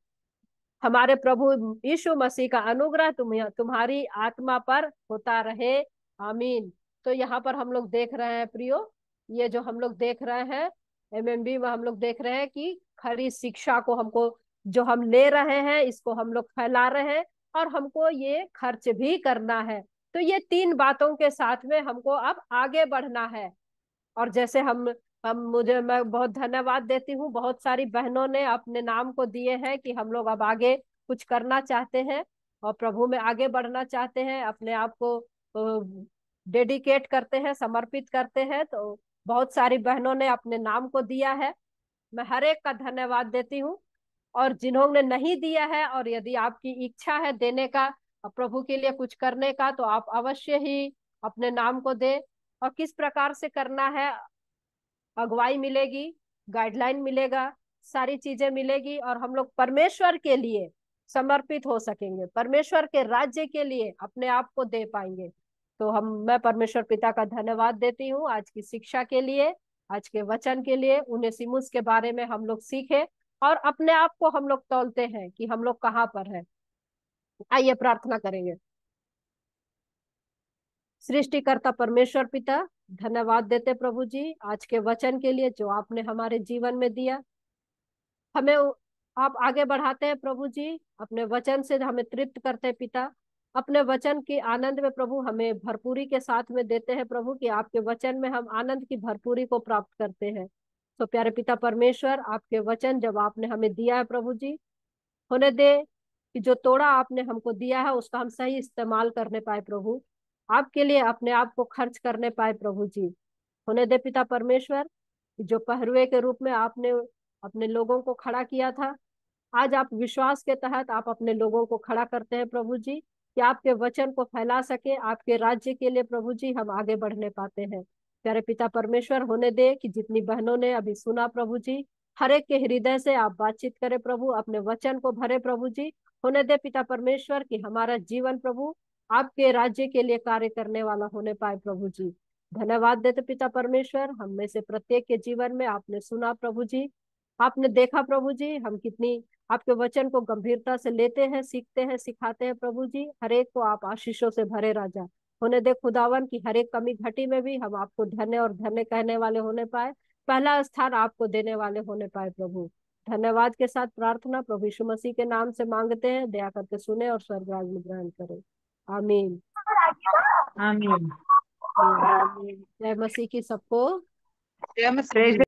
हमारे प्रभु यीशु मसीह का अनुग्रह तुम्हारी आत्मा पर होता रहे, आमीन। तो यहाँ पर हम लोग देख रहे हैं प्रियो, ये जो हम लोग देख रहे हैं एमएमबी में, हम लोग देख रहे हैं कि खरी शिक्षा को हमको जो हम ले रहे हैं इसको हम लोग फैला रहे हैं, और हमको ये खर्च भी करना है। तो ये 3 बातों के साथ में हमको अब आगे बढ़ना है। और जैसे मैं बहुत धन्यवाद देती हूँ, बहुत सारी बहनों ने अपने नाम को दिए हैं कि हम लोग अब आगे कुछ करना चाहते हैं और प्रभु में आगे बढ़ना चाहते हैं, अपने आप को डेडिकेट करते हैं, समर्पित करते हैं। तो बहुत सारी बहनों ने अपने नाम को दिया है, मैं हर एक का धन्यवाद देती हूँ। और जिन्होंने नहीं दिया है, और यदि आपकी इच्छा है देने का, प्रभु के लिए कुछ करने का, तो आप अवश्य ही अपने नाम को दे। और किस प्रकार से करना है, अगुवाई मिलेगी, गाइडलाइन मिलेगा, सारी चीजें मिलेगी, और हम लोग परमेश्वर के लिए समर्पित हो सकेंगे, परमेश्वर के राज्य के लिए अपने आप को दे पाएंगे। तो मैं परमेश्वर पिता का धन्यवाद देती हूँ आज की शिक्षा के लिए, आज के वचन के लिए। उनेसिमुस के बारे में हम लोग सीखे और अपने आप को हम लोग तौलते हैं कि हम लोग कहाँ पर है। आइए प्रार्थना करेंगे। सृष्टिकर्ता परमेश्वर पिता, धन्यवाद देते प्रभु जी आज के वचन के लिए जो आपने हमारे जीवन में दिया। हमें आप आगे बढ़ाते हैं प्रभु जी, अपने वचन से हमें तृप्त करते हैं पिता। अपने वचन के आनंद में प्रभु हमें भरपूरी के साथ में देते हैं प्रभु, कि आपके वचन में हम आनंद की भरपूरी को प्राप्त करते हैं। तो प्यारे पिता परमेश्वर, आपके वचन जब आपने हमें दिया है प्रभु जी, होने दे कि जो तोड़ा आपने हमको दिया है उसका हम सही इस्तेमाल करने पाए प्रभु, आपके लिए अपने आप को खर्च करने पाए प्रभु जी। होने दे पिता परमेश्वर, जो पहरुए के रूप में आपने अपने लोगों को खड़ा किया था, आज आप विश्वास के तहत आप अपने लोगों को खड़ा करते हैं प्रभु जी, कि आपके वचन को फैला सके, आपके राज्य के लिए प्रभु जी हम आगे बढ़ने पाते हैं। प्यारे पिता परमेश्वर, होने दे कि जितनी बहनों ने अभी सुना प्रभु जी, हर एक के हृदय से आप बातचीत करें प्रभु, अपने वचन को भरे प्रभु जी। होने दे पिता परमेश्वर कि हमारा जीवन प्रभु आपके राज्य के लिए कार्य करने वाला होने पाए प्रभु जी। धन्यवाद देते पिता परमेश्वर, हम में से प्रत्येक के जीवन में आपने सुना प्रभु जी, आपने देखा प्रभु जी हम कितनी आपके वचन को गंभीरता से लेते हैं, सीखते हैं, सिखाते हैं प्रभु जी। हर एक को आप आशीषों से भरे राजा। होने दे खुदावन की हर एक कमी घटी में भी हम आपको धन्य और धन्य कहने वाले होने पाए, पहला स्थान आपको देने वाले होने पाए प्रभु। धन्यवाद के साथ प्रार्थना प्रभु यीशु मसीह के नाम से मांगते हैं, दया करके सुने और स्वर्गराज में ग्रहण करें, आमीन। आमीन। जय मसीह की सबको। जय मसीह।